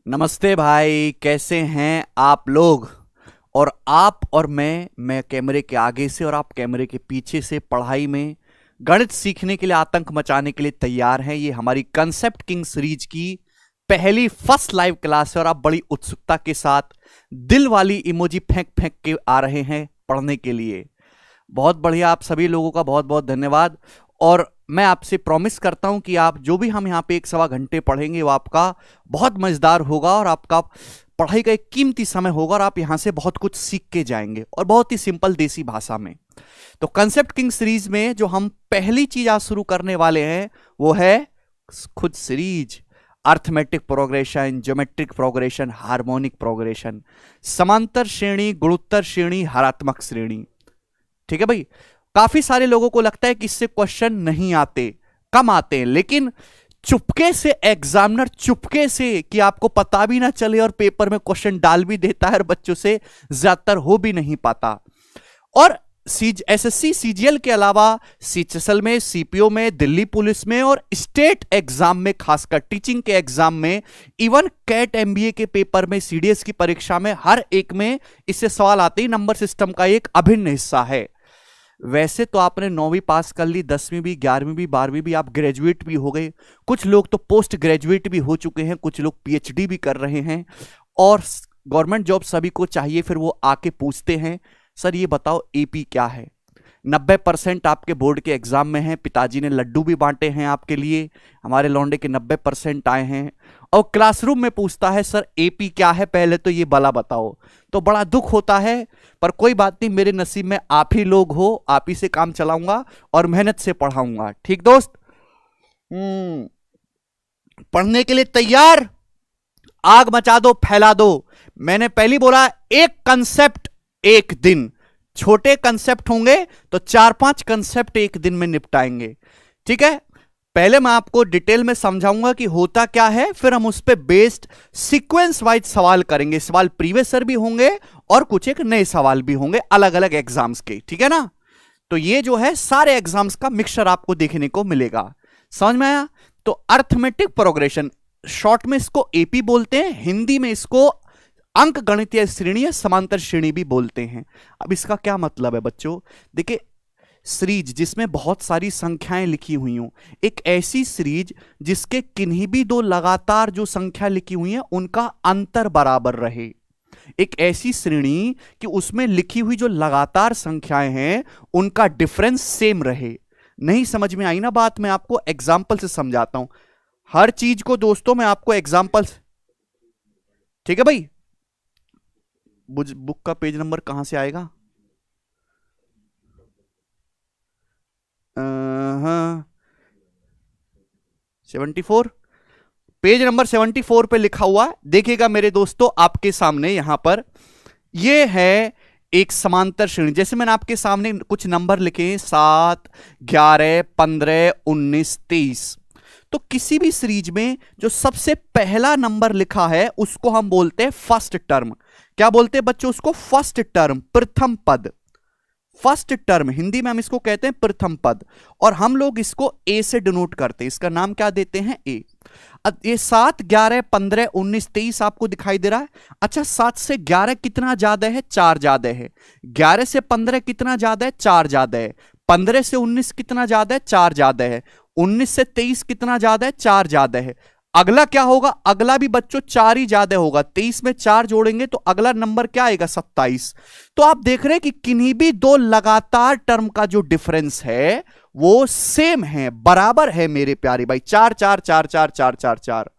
नमस्ते भाई, कैसे हैं आप लोग। और आप और मैं कैमरे के आगे से और आप कैमरे के पीछे से पढ़ाई में गणित सीखने के लिए आतंक मचाने के लिए तैयार हैं। ये हमारी कंसेप्ट किंग सीरीज की पहली फर्स्ट लाइव क्लास है और आप बड़ी उत्सुकता के साथ दिल वाली इमोजी फेंक फेंक के आ रहे हैं पढ़ने के लिए। बहुत बढ़िया, आप सभी लोगों का बहुत बहुत धन्यवाद। और मैं आपसे प्रॉमिस करता हूं कि आप जो भी हम यहाँ पे 1-1.25 घंटे पढ़ेंगे वो आपका बहुत मजेदार होगा और आपका पढ़ाई का एक कीमती समय होगा और आप यहाँ से बहुत कुछ सीख के जाएंगे और बहुत ही सिंपल देसी भाषा में। तो कंसेप्ट किंग सीरीज में जो हम पहली चीज आज शुरू करने वाले हैं वो है खुद series arithmetic progression, geometric progression, harmonic progression, समांतर श्रेणी, गुणोत्तर श्रेणी, हरात्मक श्रेणी। ठीक है भाई। काफी सारे लोगों को लगता है कि इससे क्वेश्चन नहीं आते, कम आते हैं, लेकिन चुपके से एग्जामिनर चुपके से कि आपको पता भी ना चले और पेपर में क्वेश्चन डाल भी देता है और बच्चों से ज्यादातर हो भी नहीं पाता। और एसएससी सीजीएल के अलावा सीएचएसएल में, सीपीओ में, दिल्ली पुलिस में और स्टेट एग्जाम में, खासकर टीचिंग के एग्जाम में, इवन कैट एमबीए के पेपर में, सीडीएस की परीक्षा में, हर एक में इससे सवाल आते ही नंबर सिस्टम का एक अभिन्न हिस्सा है। वैसे तो आपने 9वीं पास कर ली, 10वीं भी, 11वीं भी, 12वीं भी, आप ग्रेजुएट भी हो गए, कुछ लोग तो पोस्ट ग्रेजुएट भी हो चुके हैं, कुछ लोग पीएचडी भी कर रहे हैं और गवर्नमेंट जॉब सभी को चाहिए। फिर वो आके पूछते हैं, सर ये बताओ एपी क्या है। 90% आपके बोर्ड के एग्जाम में है, पिताजी ने लड्डू भी बांटे हैं आपके लिए, हमारे लौंडे के 90% आए हैं। और क्लासरूम में पूछता है सर एपी क्या है, पहले तो ये भला बताओ। तो बड़ा दुख होता है, पर कोई बात नहीं, मेरे नसीब में आप ही लोग हो, आप ही से काम चलाऊंगा और मेहनत से पढ़ाऊंगा। ठीक दोस्त, पढ़ने के लिए तैयार? आग मचा दो, फैला दो। मैंने पहले बोला एक कंसेप्ट एक दिन, छोटे कंसेप्ट होंगे तो 4-5 कंसेप्ट एक दिन में निपटाएंगे। ठीक है, पहले मैं आपको डिटेल में समझाऊंगा कि होता क्या है, फिर हम उस पर बेस्ड सीक्वेंस वाइज सवाल करेंगे। सवाल प्रीवियस ईयर भी होंगे और कुछ एक नए सवाल भी होंगे अलग अलग एग्जाम्स के। ठीक है ना। तो ये जो है सारे एग्जाम्स का मिक्सचर आपको देखने को मिलेगा। समझ में आया? तो अर्थमेटिक प्रोग्रेशन, शॉर्ट में इसको एपी बोलते हैं, हिंदी में इसको अंक गणितीय श्रेणी या समांतर श्रेणी भी बोलते हैं। अब इसका क्या मतलब है बच्चों? देखिए, सीरीज जिसमें बहुत सारी संख्याएं लिखी हुई हों, एक ऐसी सीरीज जिसके किन्हीं भी दो लगातार जो संख्या लिखी हुई है उनका अंतर बराबर रहे। एक ऐसी श्रेणी कि उसमें लिखी हुई जो लगातार संख्याएं हैं उनका डिफरेंस सेम रहे। नहीं समझ में आई ना बात? मैं आपको एग्जाम्पल से समझाता हूं हर चीज को दोस्तों, मैं आपको एग्जाम्पल। ठीक है भाई, बुक का पेज नंबर कहां से आएगा? 74, पेज नंबर 74 पे लिखा हुआ देखिएगा मेरे दोस्तों आपके सामने। यहां पर ये है एक समांतर श्रेणी। जैसे मैंने आपके सामने कुछ नंबर लिखे 7, 11, 15, 19, 23। तो किसी भी सीरीज में जो सबसे पहला नंबर लिखा है उसको हम बोलते हैं फर्स्ट टर्म। क्या बोलते हैं बच्चों उसको? फर्स्ट टर्म, प्रथम पद। फर्स्ट टर्म हिंदी में हम इसको कहते हैं प्रथम पद और हम लोग इसको ए से डिनोट करते हैं। इसका नाम क्या देते हैं? ए। ये 7, 11, 15, 19, 23 आपको दिखाई दे रहा है। अच्छा, 7 से 11 कितना ज्यादा है? 4 ज्यादा है। 11 से 15 कितना ज्यादा है? 4 ज्यादा है। 15 से 19 कितना ज्यादा है? 4 ज्यादा है। 19 से 23 कितना ज्यादा है? 4 ज्यादा है। अगला क्या होगा? अगला भी बच्चों 4 ही ज्यादा होगा। 23 में 4 जोड़ेंगे तो अगला नंबर क्या आएगा? 27। तो आप देख रहे हैं कि किन्हीं भी दो लगातार टर्म का जो डिफरेंस है वो सेम है, बराबर है मेरे प्यारे भाई। 4 4 4 4 4 4 4।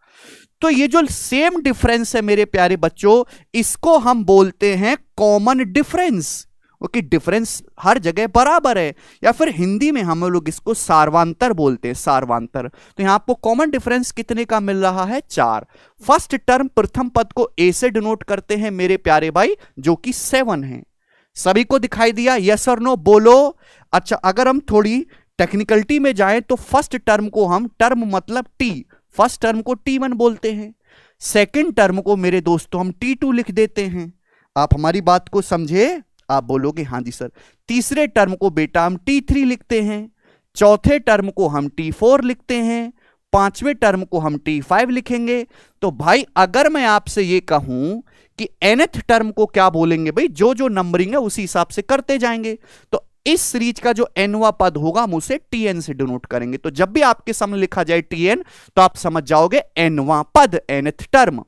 तो ये जो सेम डिफरेंस है मेरे प्यारे बच्चों, इसको हम बोलते हैं कॉमन डिफरेंस। ओके, डिफरेंस हर जगह बराबर है, या फिर हिंदी में हम लोग इसको सार्वांतर बोलते हैं, सार्वांतर। तो यहां आपको कॉमन डिफरेंस कितने का मिल रहा है? 4। फर्स्ट टर्म प्रथम पद को ए से डिनोट करते हैं मेरे प्यारे भाई, जो कि 7 है। सभी को दिखाई दिया? यस और नो बोलो। अच्छा, अगर हम थोड़ी टेक्निकलिटी में जाएं तो फर्स्ट टर्म को हम, टर्म मतलब टी, फर्स्ट टर्म को T1 बोलते हैं, सेकंड टर्म को मेरे दोस्तों हम T2 लिख देते हैं। आप हमारी बात को समझे? आप बोलोगे हाँ जी सर। तीसरे टर्म को बेटा हम T3 लिखते हैं, चौथे टर्म को हम T4 लिखते हैं, पांचवें टर्म को हम T5 लिखेंगे। तो भाई अगर मैं आपसे ये कहूं कि nth टर्म को क्या बोलेंगे, भाई जो जो नंबरिंग है उसी हिसाब से करते जाएंगे। तो इस सीरीज का जो nवा पद होगा हम उसे Tn से डिनोट करेंगे। तो जब भी आपके सामने लिखा जाए Tn तो आप समझ जाओगे nवा पद, nth टर्म।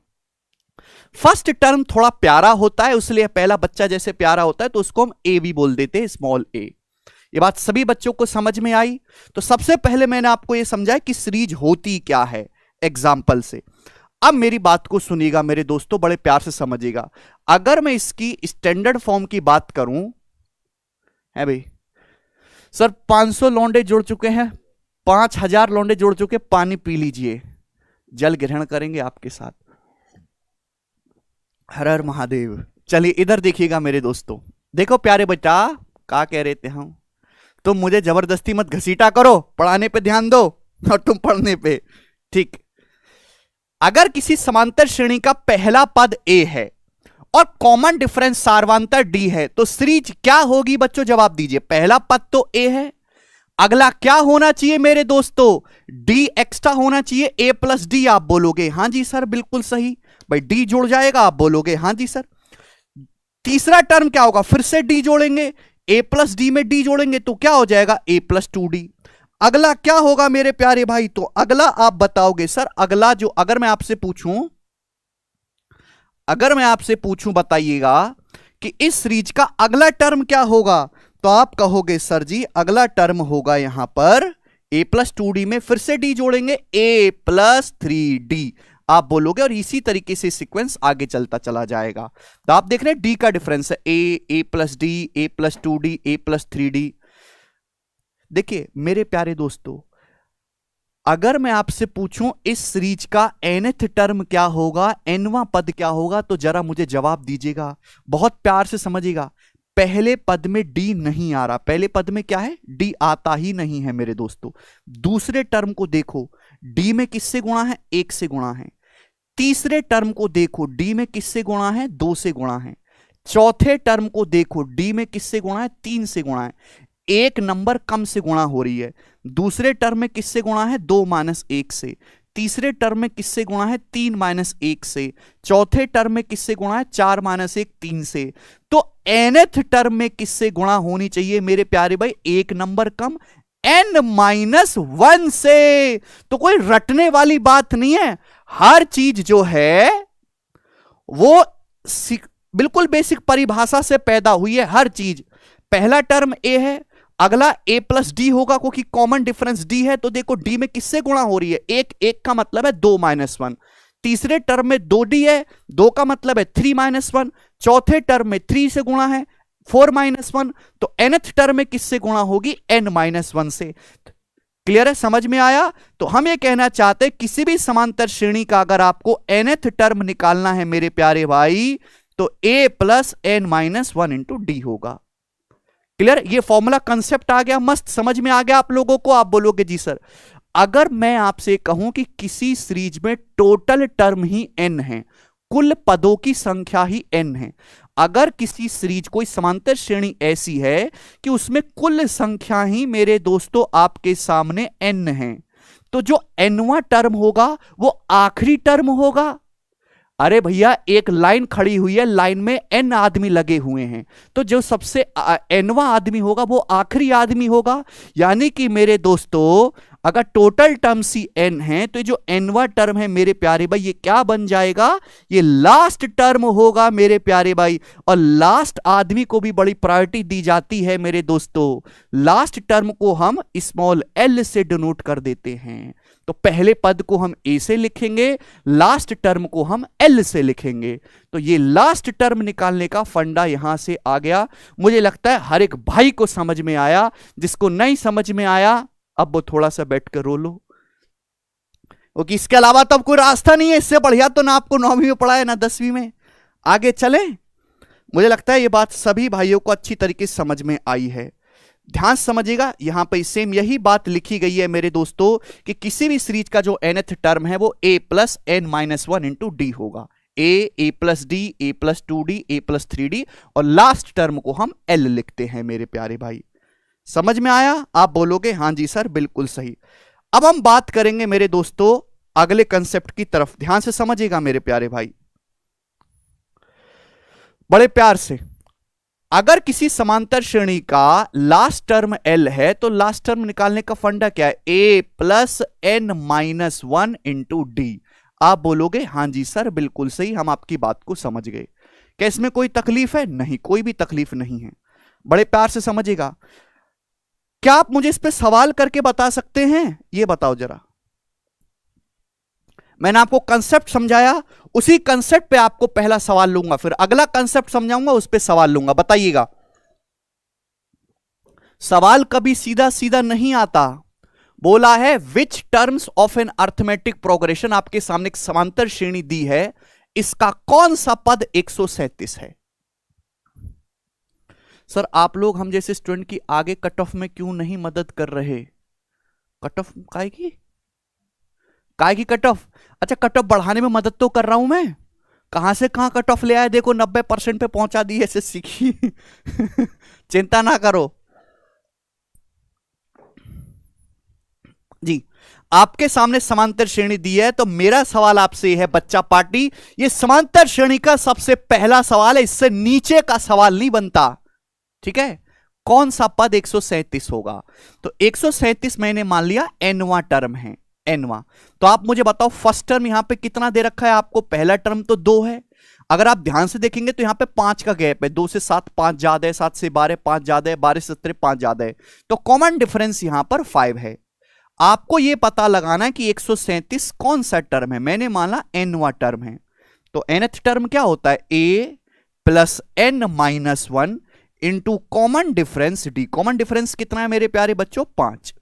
फर्स्ट टर्म थोड़ा प्यारा होता है, इसलिए पहला बच्चा जैसे प्यारा होता है तो उसको हम ए भी बोल देते हैं, स्मॉल ए। ये बात सभी बच्चों को समझ में आई। तो सबसे पहले मैंने आपको यह समझाया कि सीरीज होती क्या है एग्जाम्पल से। अब मेरी बात को सुनिएगा मेरे दोस्तों, बड़े प्यार से समझिएगा। अगर मैं इसकी स्टैंडर्ड फॉर्म की बात करूं, है भाई सर 500 लौंडे जुड़ चुके हैं, 5000 लौंडे जुड़ चुके, पानी पी लीजिए, जल ग्रहण करेंगे आपके साथ। हर हर महादेव। चलिए इधर देखिएगा मेरे दोस्तों, देखो प्यारे बच्चा, क्या कह रहे थे हम, तुम मुझे जबरदस्ती मत घसीटा करो, पढ़ाने पे ध्यान दो और तुम पढ़ने पे, ठीक। अगर किसी समांतर श्रेणी का पहला पद ए है और कॉमन डिफरेंस सार्वंतर डी है तो सीरीज क्या होगी बच्चों, जवाब दीजिए। पहला पद तो ए है, अगला क्या होना चाहिए मेरे दोस्तों, डी एक्स्ट्रा होना चाहिए, ए प्लस डी। आप बोलोगे हां जी सर बिल्कुल सही, भाई डी जुड़ जाएगा, आप बोलोगे हां जी सर। तीसरा टर्म क्या होगा, फिर से डी जोड़ेंगे, ए प्लस डी में डी जोड़ेंगे तो क्या हो जाएगा, ए प्लस 2d। अगला क्या होगा मेरे प्यारे भाई, तो अगला आप बताओगे सर, अगला जो अगर मैं आपसे पूछूं बताइएगा कि इस सीरीज का अगला टर्म क्या होगा, तो आप कहोगे सर जी अगला टर्म होगा यहां पर a प्लस 2d में फिर से d जोड़ेंगे, a प्लस 3d आप बोलोगे, और इसी तरीके से सीक्वेंस आगे चलता चला जाएगा। तो आप देख रहे हैं d का डिफरेंस है a plus d, a plus 2d, a plus 3d। देखिए मेरे प्यारे दोस्तों, अगर मैं आपसे पूछूं इस सीरीज का nth टर्म क्या होगा, nवां पद क्या होगा, तो जरा मुझे जवाब दीजिएगा, बहुत प्यार से समझिएगा। पहले पद में डी नहीं आ रहा, पहले पद में क्या है, डी आता ही नहीं है मेरे दोस्तों। दूसरे टर्म को देखो, डी में किससे गुणा है, 1 से गुणा है। तीसरे टर्म को देखो, डी में किससे गुणा है, 2 से गुणा है। चौथे टर्म को देखो, डी में किससे गुणा है, 3 से गुणा है, एक नंबर कम से गुणा हो रही है। दूसरे टर्म में किससे गुणा है, 2 माइनस 1 से। तीसरे टर्म में किससे गुणा है, 3 माइनस 1 से। चौथे टर्म में किससे गुणा है, 4 माइनस 1, 3 से। तो nth टर्म में किससे गुणा होनी चाहिए मेरे प्यारे भाई, एक नंबर कम, n माइनस 1 से। तो कोई रटने वाली बात नहीं है, हर चीज जो है वो बिल्कुल बेसिक परिभाषा से पैदा हुई है हर चीज। पहला टर्म ए है, अगला a प्लस डी होगा क्योंकि कॉमन डिफरेंस d है। तो देखो d में किससे गुणा हो रही है, एक का मतलब है 2 माइनस 1। तीसरे टर्म में 2d है, 2 का मतलब है 3 माइनस 1। चौथे टर्म में 3 से गुणा है, 4 माइनस 1। तो nth टर्म में किससे गुणा होगी, n माइनस 1 से। क्लियर है, समझ में आया। तो हम ये कहना चाहते हैं किसी भी समांतर श्रेणी का अगर आपको nth टर्म निकालना है मेरे प्यारे भाई, तो a plus n minus 1 into D होगा। क्लियर, ये फॉर्मूला कंसेप्ट आ गया, मस्त समझ में आ गया आप लोगों को। आप बोलोगे जी सर, अगर मैं आपसे कहूं कि किसी सीरीज में टोटल टर्म ही n है, कुल पदों की संख्या ही n है, अगर किसी सीरीज कोई समांतर श्रेणी ऐसी है कि उसमें कुल संख्या ही मेरे दोस्तों आपके सामने n है, तो जो nवां टर्म होगा वो आखिरी टर्म होगा। अरे भैया एक लाइन खड़ी हुई है, लाइन में n आदमी लगे हुए हैं, तो जो सबसे nवां आदमी होगा वो आखिरी आदमी होगा। यानी कि मेरे दोस्तों अगर टोटल टर्म सी n है तो जो nवां टर्म है मेरे प्यारे भाई, ये क्या बन जाएगा, ये लास्ट टर्म होगा मेरे प्यारे भाई। और लास्ट आदमी को भी बड़ी प्रायोरिटी दी जाती है मेरे दोस्तों। लास्ट टर्म को हम स्मॉल l से डिनोट कर देते हैं। तो पहले पद को हम a से लिखेंगे, लास्ट टर्म को हम l से लिखेंगे। तो ये लास्ट टर्म निकालने का फंडा यहां से आ गया। मुझे लगता है हर एक भाई को समझ में आया, जिसको नहीं समझ में आया अब वो थोड़ा सा बैठ कर रो लो, क्योंकि इसके अलावा तो अब कोई रास्ता नहीं है। इससे बढ़िया तो ना आपको 9वीं में पढ़ा है ना 10वीं में। आगे चलें, मुझे लगता है ये बात सभी भाइयों को अच्छी तरीके से समझ में आई है। ध्यान समझिएगा, यहां पर सेम यही बात लिखी गई है मेरे दोस्तों कि किसी भी सीरीज का जो nth टर्म है वो a plus n minus 1 into D होगा। a plus D, a plus 2d, a plus 3d, और लास्ट टर्म को हम l लिखते हैं मेरे प्यारे भाई। समझ में आया? आप बोलोगे हां जी सर बिल्कुल सही। अब हम बात करेंगे मेरे दोस्तों अगले कंसेप्ट की तरफ, ध्यान से समझिएगा मेरे प्यारे भाई, बड़े प्यार से। अगर किसी समांतर श्रेणी का लास्ट टर्म एल है तो लास्ट टर्म निकालने का फंडा क्या है, A plus N minus one into D. आप बोलोगे हां जी सर बिल्कुल सही, हम आपकी बात को समझ गए। क्या इसमें कोई तकलीफ है? नहीं, कोई भी तकलीफ नहीं है। बड़े प्यार से समझिएगा। क्या आप मुझे इस पे सवाल करके बता सकते हैं? ये बताओ जरा। मैंने आपको कंसेप्ट समझाया, उसी कंसेप्ट पे आपको पहला सवाल लूंगा, फिर अगला कंसेप्ट समझाऊंगा, उस पे सवाल लूंगा। बताइएगा। सवाल कभी सीधा सीधा नहीं आता। बोला है which terms of an arithmetic progression, आपके सामने एक समांतर श्रेणी दी है, इसका कौन सा पद 137 है? सर आप लोग हम जैसे स्टूडेंट की आगे कट ऑफ में क्यों नहीं मदद कर रहे? कट ऑफ काहे की कट ऑफ? अच्छा कट ऑफ बढ़ाने में मदद तो कर रहा हूं मैं, कहां से कहां कट ऑफ ले आए, देखो 90% पे पहुंचा दी एसएससी की। चिंता ना करो जी। आपके सामने समांतर श्रेणी दी है, तो मेरा सवाल आपसे है बच्चा पार्टी, ये समांतर श्रेणी का सबसे पहला सवाल है, इससे नीचे का सवाल नहीं बनता। ठीक है, कौन सा पद 137 होगा? तो 137 मैंने मान लिया एनवा टर्म है, एनवा। तो आप मुझे बताओ फर्स्ट टर्म यहां पे कितना दे रखा है आपको? पहला टर्म तो 2 है। अगर आप ध्यान से देखेंगे तो यहां पे 5 का गैप है, 2 से 7 5 ज्यादा है, 7 से 12 5 ज्यादा है, 12 से 17 5 ज्यादा है, तो कॉमन डिफरेंस यहां पर 5 है। आपको यह पता लगाना है कि 137 कौन सा टर्म है। मैंने माना एनवा टर्म है, तो nth टर्म क्या होता है? a plus N minus one into common difference d. Common difference कितना है मेरे प्यारे बच्चों? 5।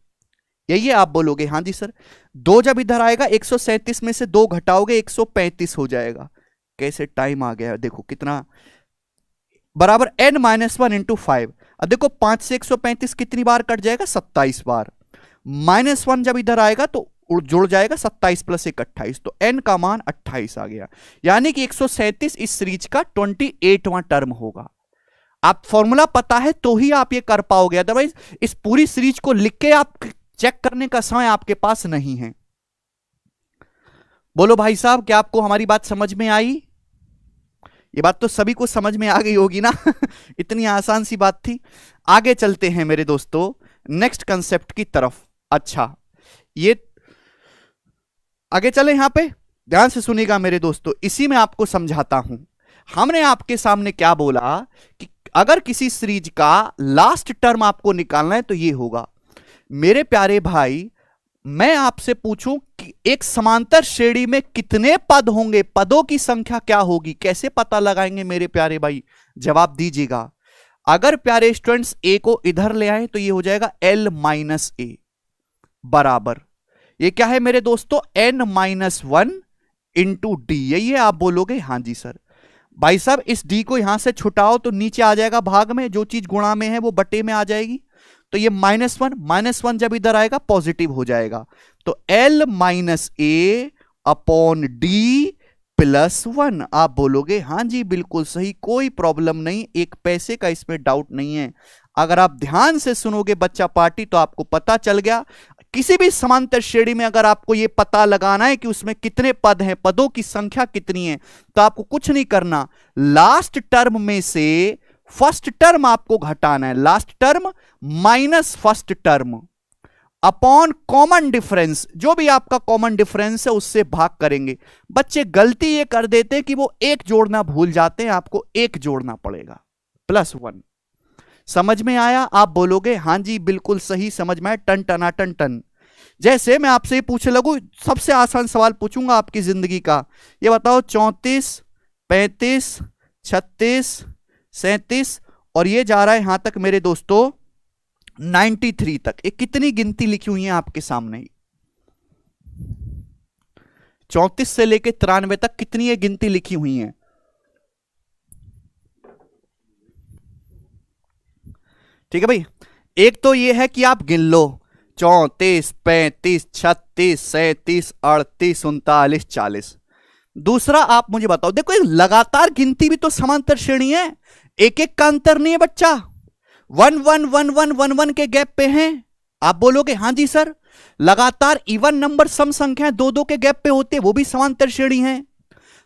यही है? आप बोलोगे हां जी सर। 2 जब इधर आएगा 137 में से 2 घटाओगे 135 हो जाएगा। कैसे टाइम आ गया देखो कितना, बराबर n माइनस वन इंटू 5। अब देखो 5 से 135 कितनी बार कट जाएगा? 27 बार। माइनस वन जब इधर आएगा तो जुड़ जाएगा 27 प्लस 1 28, तो n का मान 28 आ गया। यानी कि 137 इस सीरीज का 28वां टर्म होगा। आप फॉर्मूला पता है तो ही आप ये कर पाओगे, अदरवाइज इस पूरी सीरीज को लिख के आप चेक करने का समय आपके पास नहीं है। बोलो भाई साहब, क्या आपको हमारी बात समझ में आई? ये बात तो सभी को समझ में आ गई होगी ना। इतनी आसान सी बात थी। आगे चलते हैं मेरे दोस्तों नेक्स्ट कंसेप्ट की तरफ। अच्छा, ये आगे चले, यहां पे ध्यान से सुनिएगा मेरे दोस्तों, इसी में आपको समझाता हूं। हमने आपके सामने क्या बोला कि अगर किसी सीरीज का लास्ट टर्म आपको निकालना है तो ये होगा। मेरे प्यारे भाई, मैं आपसे पूछूं कि एक समांतर श्रेणी में कितने पद होंगे, पदों की संख्या क्या होगी, कैसे पता लगाएंगे मेरे प्यारे भाई? जवाब दीजिएगा। अगर प्यारे स्टूडेंट्स ए को इधर ले आए तो ये हो जाएगा l माइनस ए बराबर, ये क्या है मेरे दोस्तों? n minus one into D. यही है? आप बोलोगे हां जी सर। भाई साहब इस d को यहां से छुटाओ तो नीचे आ जाएगा भाग में, जो चीज गुणा में है वो बटे में आ जाएगी। तो ये माइनस वन जब इधर आएगा पॉजिटिव हो जाएगा, तो l माइनस ए अपॉन डी प्लस 1। आप बोलोगे हां जी बिल्कुल सही, कोई प्रॉब्लम नहीं, एक पैसे का इसमें डाउट नहीं है। अगर आप ध्यान से सुनोगे बच्चा पार्टी तो आपको पता चल गया। किसी भी समांतर श्रेणी में अगर आपको यह पता लगाना है कि उसमें कितने पद हैं, पदों की संख्या कितनी है, तो आपको कुछ नहीं करना, लास्ट टर्म में से फर्स्ट टर्म आपको घटाना है, last term minus first term upon common difference, जो भी आपका कॉमन डिफरेंस है उससे भाग करेंगे। बच्चे गलती ये कर देते हैं कि वो एक जोड़ना भूल जाते हैं, आपको एक जोड़ना पड़ेगा +1। समझ में आया? आप बोलोगे हां जी बिल्कुल सही समझ में आया, टन टना टन टन। जैसे मैं आपसे पूछने लगूं, सबसे आसान सवाल पूछूंगा आपकी जिंदगी का, ये बताओ 34 35 36 37 और ये जा रहा है यहां तक मेरे दोस्तों 93 तक, ये कितनी गिनती लिखी हुई है आपके सामने? 34 से लेकर 93 तक कितनी ये गिनती लिखी हुई है? ठीक है भाई, एक तो ये है कि आप गिन लो 34 35 36 37 38 39 40। दूसरा आप मुझे बताओ, देखो ये लगातार गिनती भी तो समांतर श्रेणी है, एक एक का अंतर नहीं है बच्चा, 1 1 1 1 1 1 के गैप पे हैं। आप बोलोगे हां जी सर, लगातार इवन नंबर सम संख्याएं दो दो के गैप पे होते हैं, वो भी समांतर श्रेणी है।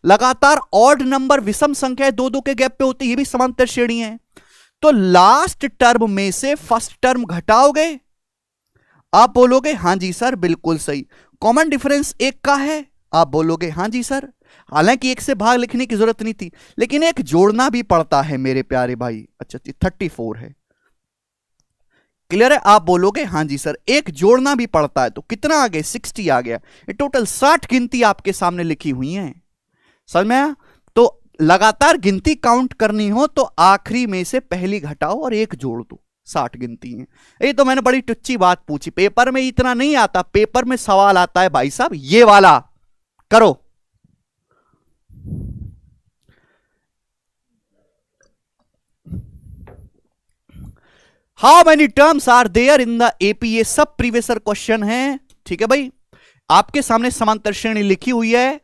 लगातार ऑड नंबर विषम संख्याएं दो दो के गैप पे होती है, ये भी समांतर श्रेणी है। तो लास्ट टर्म में से फर्स्ट टर्म घटाओगे, आप बोलोगे हां जी सर बिल्कुल सही। कॉमन डिफरेंस एक का है, आप बोलोगे हां जी सर। हालांकि एक से भाग लिखने की जरूरत नहीं थी, लेकिन एक जोड़ना भी पड़ता है मेरे प्यारे भाई। अच्छा 34 है, क्लियर है, आप बोलोगे हां जी सर। एक जोड़ना भी पड़ता है, तो कितना आ गया 60 आ गया। ये टोटल 60 गिनती आपके सामने लिखी हुई है, समझ में आया। तो लगातार गिनती काउंट करनी हो तो आखिरी में से पहली घटाओ और एक जोड़ दो, 60 गिनती है। ये तो मैंने बड़ी टुच्ची बात पूछी, पेपर में इतना नहीं आता। पेपर में सवाल आता है भाई साहब ये वाला करो। How many terms are there in the AP, ये सब प्रीवियस क्वेश्चन है, ठीक है भाई। आपके सामने समांतर श्रेणी लिखी हुई है,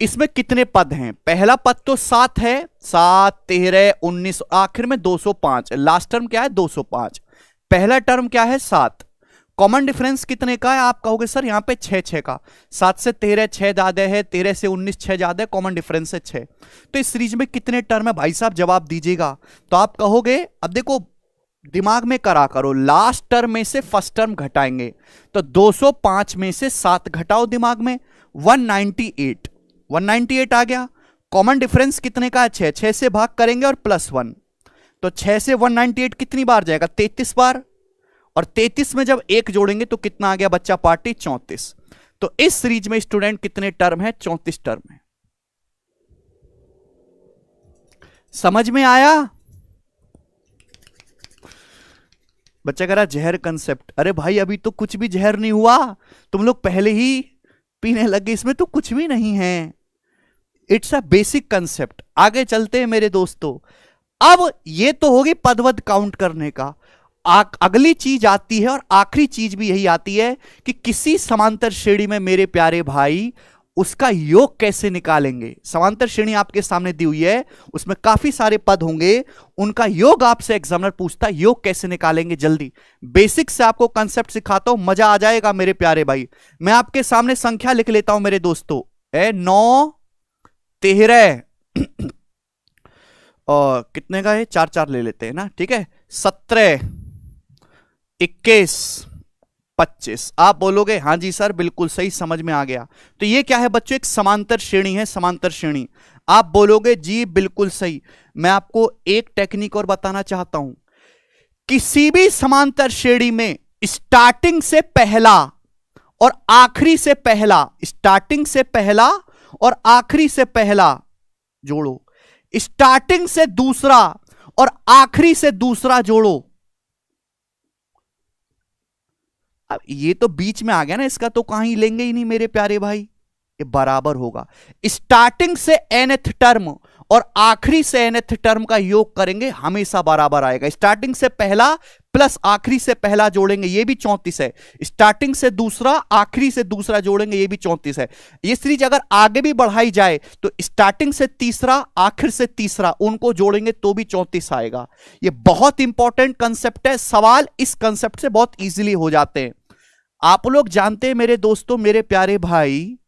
इसमें कितने पद हैं। पहला पद तो 7 है, 7 13 19, आखिर में 205। लास्ट टर्म क्या है 205, पहला टर्म क्या है 7। कॉमन डिफरेंस कितने का है, आप कहोगे सर यहां पे 6 का। 7 से 13 6 ज्यादा है, 13 से 19 6 ज्यादा है, कॉमन डिफरेंस है 6। तो इस सीरीज में कितने टर्म है भाई साहब, जवाब दीजिएगा। तो आप कहोगे, अब देखो दिमाग में करा करो, लास्ट टर्म में से फर्स्ट टर्म घटाएंगे, तो 205 में से 7 घटाओ दिमाग में, 198 आ गया। कॉमन डिफरेंस कितने का है 6, 6 से भाग करेंगे और +1, तो 6 से 198 कितनी बार जाएगा 33 बार, और 33 में जब एक जोड़ेंगे तो कितना आ गया बच्चा पार्टी 34। तो इस सीरीज में स्टूडेंट कितने टर्म है 34 टर्म है। समझ में आया बच्चा कह रहा जहर कंसेप्ट, अरे भाई अभी तो कुछ भी जहर नहीं हुआ, तुम लोग पहले ही पीने लगे, इसमें तो कुछ भी नहीं है। It's a basic concept. आगे चलते हैं मेरे दोस्तों। अब ये तो होगी पदवद काउंट करने का, अगली चीज आती है और आखिरी चीज भी यही आती है कि किसी समांतर श्रेणी में मेरे प्यारे भाई उसका योग कैसे निकालेंगे। समांतर श्रेणी आपके सामने दी हुई है, उसमें काफी सारे पद होंगे, उनका योग आपसे एग्जामिनर पूछता है, योग कैसे निकालेंगे। जल्दी बेसिक से आपको कंसेप्ट सिखाता हूं, मजा आ जाएगा मेरे प्यारे भाई। मैं आपके सामने संख्या लिख लेता हूं मेरे दोस्तों, 9 13 और कितने का है 4 ले लेते हैं ना, ठीक है, 17 21 25। आप बोलोगे हां जी सर बिल्कुल सही, समझ में आ गया। तो ये क्या है बच्चों, एक समांतर श्रेणी है, समांतर श्रेणी। आप बोलोगे जी बिल्कुल सही। मैं आपको एक टेक्निक और बताना चाहता हूं, किसी भी समांतर श्रेणी में स्टार्टिंग से पहला और आखिरी से पहला, स्टार्टिंग से पहला और आखिरी से पहला जोड़ो, स्टार्टिंग से दूसरा और आखिरी से दूसरा जोड़ो। अब ये तो बीच में आ गया ना, इसका तो कहीं लेंगे ही नहीं मेरे प्यारे भाई, ये बराबर होगा। स्टार्टिंग से nth टर्म और आखिरी से nth टर्म का योग करेंगे, हमेशा बराबर आएगा। स्टार्टिंग से पहला प्लस आखिरी से पहला जोड़ेंगे, ये भी 34 है। स्टार्टिंग से दूसरा आखिरी से दूसरा जोड़ेंगे, ये भी 34 है। ये सीरीज अगर आगे भी बढ़ाई जाए तो स्टार्टिंग से तीसरा आखिर से तीसरा उनको जोड़ेंगे तो भी 34 आएगा। ये बहुत इंपॉर्टेंट कंसेप्ट है, सवाल इस कंसेप्ट से बहुत इजीली हो जाते हैं। आप लोग जानते हैं मेरे दोस्तों, मेरे प्यारे भाई,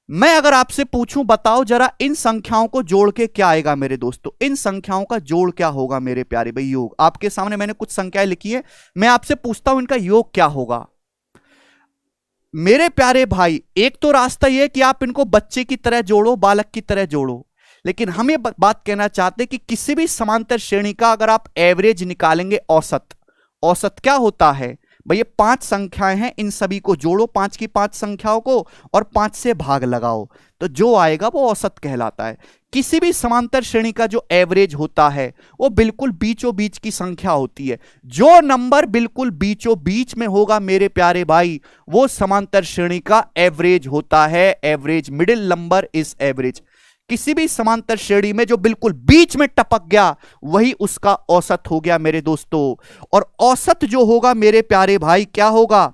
मैं अगर आपसे पूछूं बताओ जरा इन संख्याओं को जोड़ के क्या आएगा मेरे दोस्तों, इन संख्याओं का जोड़ क्या होगा मेरे प्यारे भाई, योग। आपके सामने मैंने कुछ संख्याएं लिखी है, मैं आपसे पूछता हूं इनका योग क्या होगा मेरे प्यारे भाई। एक तो रास्ता यह कि आप इनको बच्चे की तरह जोड़ो, बालक की तरह जोड़ो, लेकिन हम ये बात कहना चाहते हैं कि किसी भी समांतर श्रेणी का अगर आप एवरेज निकालेंगे, औसत, औसत क्या होता है भाई, ये 5 संख्याएं हैं, इन सभी को जोड़ो, 5 की 5 संख्याओं को, और 5 से भाग लगाओ, तो जो आएगा वो औसत कहलाता है। किसी भी समांतर श्रेणी का जो एवरेज होता है वो बिल्कुल बीचों बीच की संख्या होती है। जो नंबर बिल्कुल बीचों बीच में होगा मेरे प्यारे भाई, वो समांतर श्रेणी का एवरेज होता है। Average, middle number is average. किसी भी समांतर श्रेणी में जो बिल्कुल बीच में टपक गया वही उसका औसत हो गया मेरे दोस्तों। और औसत जो होगा मेरे प्यारे भाई क्या होगा,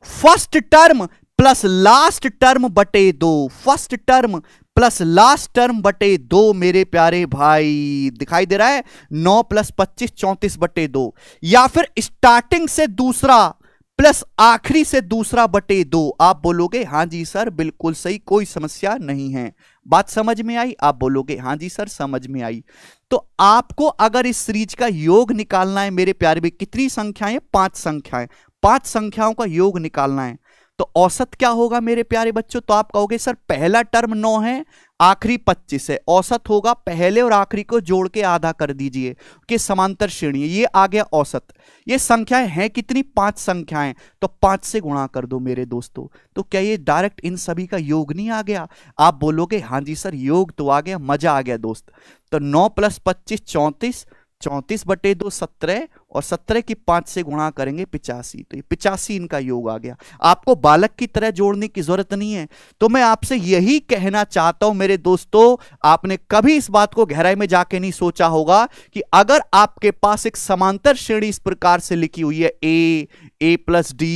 first term plus last term बटे 2, first term plus last term बटे 2 मेरे प्यारे भाई। दिखाई दे रहा है, 9 + 25 34 बटे 2, या फिर स्टार्टिंग से दूसरा प्लस आखिरी से दूसरा बटे 2। आप बोलोगे हां जी सर बिल्कुल सही, कोई समस्या नहीं है। बात समझ में आई? आप बोलोगे हां जी सर समझ में आई। तो आपको अगर इस सीरीज का योग निकालना है मेरे प्यारे भाई, कितनी संख्याएं? 5 संख्याएं। 5 संख्याओं का योग निकालना है तो औसत क्या होगा मेरे प्यारे बच्चों? तो आप कहोगे सर पहला टर्म 9 है, आखिरी 25 है, औसत होगा पहले और आखिरी को जोड़ के आधा कर दीजिए कि समांतर श्रेणी है, ये आ गया औसत। ये संख्याएं हैं कितनी? 5 संख्याएं, तो 5 से गुणा कर दो मेरे दोस्तों। तो क्या ये डायरेक्ट इन सभी का योग नहीं आ गया? आप बोलोगे हां जी सर योग तो आ गया, मजा आ गया दोस्त। तो 9 + 25 34, 34 बटे 2 17, और 17 की 5 से गुणा करेंगे 85, तो ये 85 इनका योग आ गया। आपको बालक की तरह जोड़ने की जरूरत नहीं है। तो मैं आपसे यही कहना चाहता हूं मेरे दोस्तों, आपने कभी इस बात को गहराई में जाके नहीं सोचा होगा कि अगर आपके पास एक समांतर श्रेणी इस प्रकार से लिखी हुई है a + d,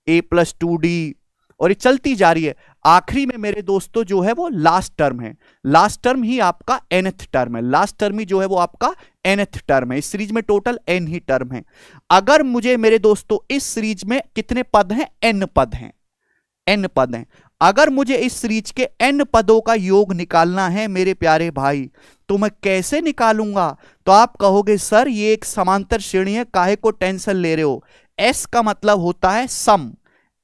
a + 2d, और ये चलती जा रही है, आखिरी में मेरे दोस्तों जो है वो लास्ट टर्म है। लास्ट टर्म ही आपका nth टर्म है। लास्ट टर्म ही जो है वो आपका nth टर्म है। इस सीरीज में टोटल n ही टर्म है। अगर मुझे मेरे दोस्तों इस सीरीज में कितने पद हैं? n पद हैं। n पद हैं। अगर मुझे इस सीरीज के n पदों का योग निकालना है मेरे प्यारे भाई, तो मैं कैसे निकालूंगा? तो आप कहोगे सर ये एक समांतर श्रेणी है, काहे को टेंशन ले रहे हो? s का मतलब होता है सम,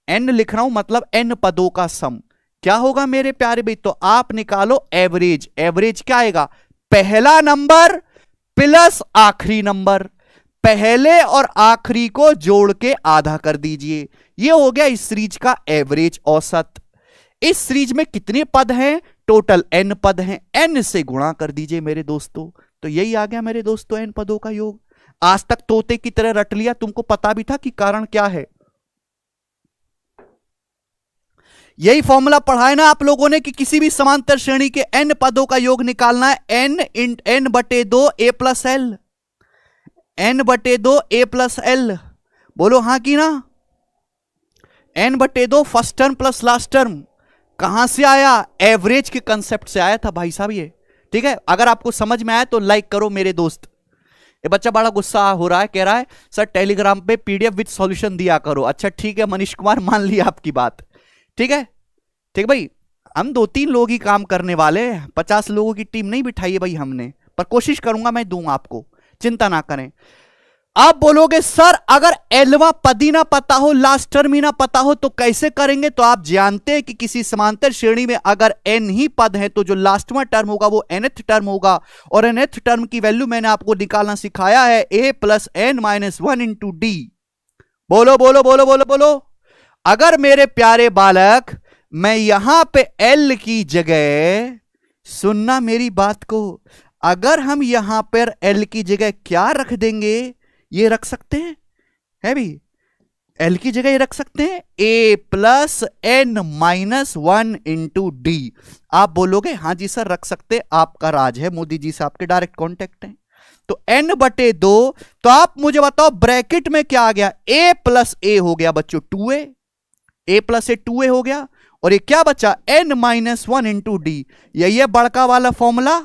n लिख रहा हूं मतलब n पदों का सम। क्या होगा मेरे प्यारे भाई? तो आप निकालो एवरेज। एवरेज क्या आएगा? पहला नंबर प्लस आखिरी नंबर, पहले और आखिरी को जोड़ के आधा कर दीजिए। ये हो गया इस सीरीज का एवरेज, औसत। इस सीरीज में कितने पद हैं? टोटल n पद हैं, n से गुणा कर दीजिए मेरे दोस्तों। तो यही आ गया मेरे दोस्तों n पदों का योग। आज तक तोते की तरह रट लिया, तुमको पता भी था कि कारण क्या है। यही फॉर्मूला पढ़ा है ना आप लोगों ने कि किसी भी समांतर श्रेणी के n पदों का योग निकालना है n बटे 2 a + l, n बटे 2 a + l। बोलो हां की ना? n बटे 2 first term plus last term. कहां से आया? एवरेज के कंसेप्ट से आया था भाई साहब ये। ठीक है, अगर आपको समझ में आया तो लाइक करो मेरे दोस्त। ये बच्चा बड़ा गुस्सा हो रहा है, कह रहा है सर टेलीग्राम पे पीडीएफ विद सॉल्यूशन दिया करो। अच्छा ठीक है मनीष कुमार, मान लिया आपकी बात। ठीक है, ठीक भाई, हम 2-3 लोग ही काम करने वाले, 50 लोगों की टीम नहीं बिठाई है भाई हमने, पर कोशिश करूंगा मैं दूंगा आपको, चिंता ना करें। आप बोलोगे सर अगर एलवा पद ही ना पता हो, लास्ट टर्म ही ना पता हो तो कैसे करेंगे? तो आप जानते हैं कि किसी समांतर श्रेणी में अगर n ही पद है तो जो लास्टवा टर्म होगा वो nth टर्म होगा, और nth टर्म की वैल्यू मैंने आपको निकालना सिखाया है a + n - 1 × d। बोलो बोलो बोलो बोलो बोलो। अगर मेरे प्यारे बालक मैं यहां पे L की जगह, सुनना मेरी बात को, अगर हम यहां पर L की जगह क्या रख देंगे? ये रख सकते हैं, है भी L की जगह ये रख सकते हैं a + n - 1 × d। आप बोलोगे हां जी सर रख सकते, आपका राज है, मोदी जी से आपके डायरेक्ट कांटेक्ट है। तो n बटे 2, तो आप मुझे बताओ ब्रैकेट में क्या आ गया? a + a हो गया बच्चों 2a, a + a 2a हो गया, और ये क्या बचा? n - 1 × d। यही है बड़का वाला फॉर्मूला।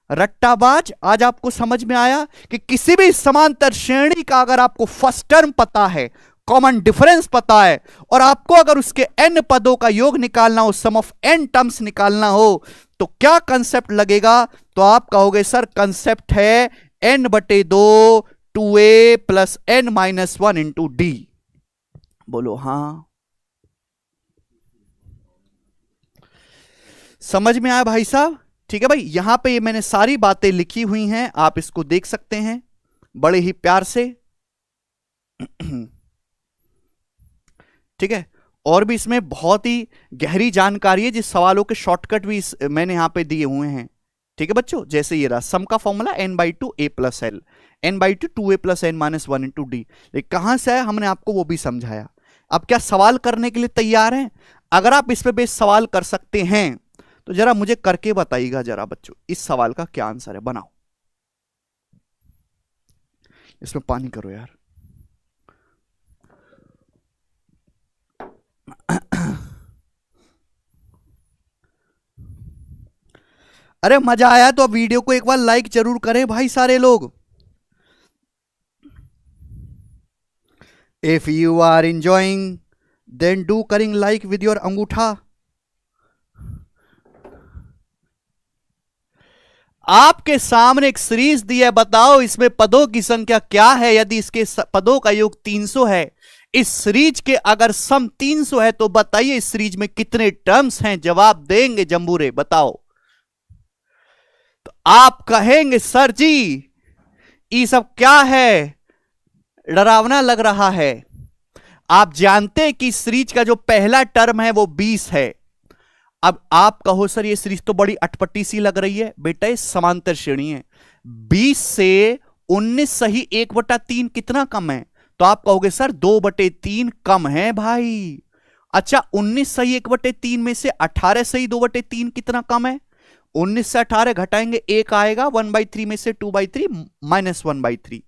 रट्टाबाज, आज आपको समझ में आया कि किसी भी समांतर श्रेणी का अगर आपको फर्स्ट टर्म पता है, कॉमन डिफरेंस पता है, और आपको अगर उसके n पदों का योग निकालना हो, सम ऑफ n टर्म्स निकालना हो, तो क्या कंसेप्ट लगेगा? तो आप कहोगे सर कंसेप्ट है n बटे 2 2a + n - 1 × d। बोलो हां, समझ में आया भाई साहब? ठीक है भाई, यहां पे मैंने सारी बातें लिखी हुई हैं, आप इसको देख सकते हैं बड़े ही प्यार से। ठीक है, और भी इसमें बहुत ही गहरी जानकारी है, जिस सवालों के शॉर्टकट भी मैंने यहां पे दिए हुए हैं। ठीक है बच्चों, जैसे ये रहा सम का formula n/2 a + l, n/2 2a + n - 1 × d। लेकिन कहां से है हमने आपको वो भी समझाया। अब क्या सवाल करने के लिए तैयार हैं? अगर आप इस पे बेस सवाल कर सकते हैं तो जरा मुझे करके बताइएगा जरा बच्चों, इस सवाल का क्या आंसर है? बनाओ, इसमें पानी करो यार। अरे मजा आया तो अब वीडियो को एक बार लाइक जरूर करें भाई सारे लोग। If you are enjoying then do करिंग लाइक विद योर अंगूठा। आपके सामने एक सीरीज दी है, बताओ इसमें पदों की संख्या क्या है। यदि इसके पदों का योग 300 है, इस सीरीज के अगर सम 300 है, तो बताइए इस सीरीज में कितने टर्म्स हैं। जवाब देंगे जंबूरे, बताओ। तो आप कहेंगे सर जी ये सब क्या है, डरावना लग रहा है। आप जानते हैं कि सीरीज का जो पहला टर्म है वो 20 है। अब आप कहो सर ये सीरीज तो बड़ी अटपटी सी लग रही है। बेटा ये समांतर श्रेणी है। 20 से 19 सही 1/3 कितना कम है? तो आप कहोगे सर 2/3 कम है भाई। अच्छा 19 सही 1/3 में से 18 सही 2/3 कितना कम है? 19 से 18 घटाएंगे 1 आएगा, 1/3 में से 2/3 -1/3,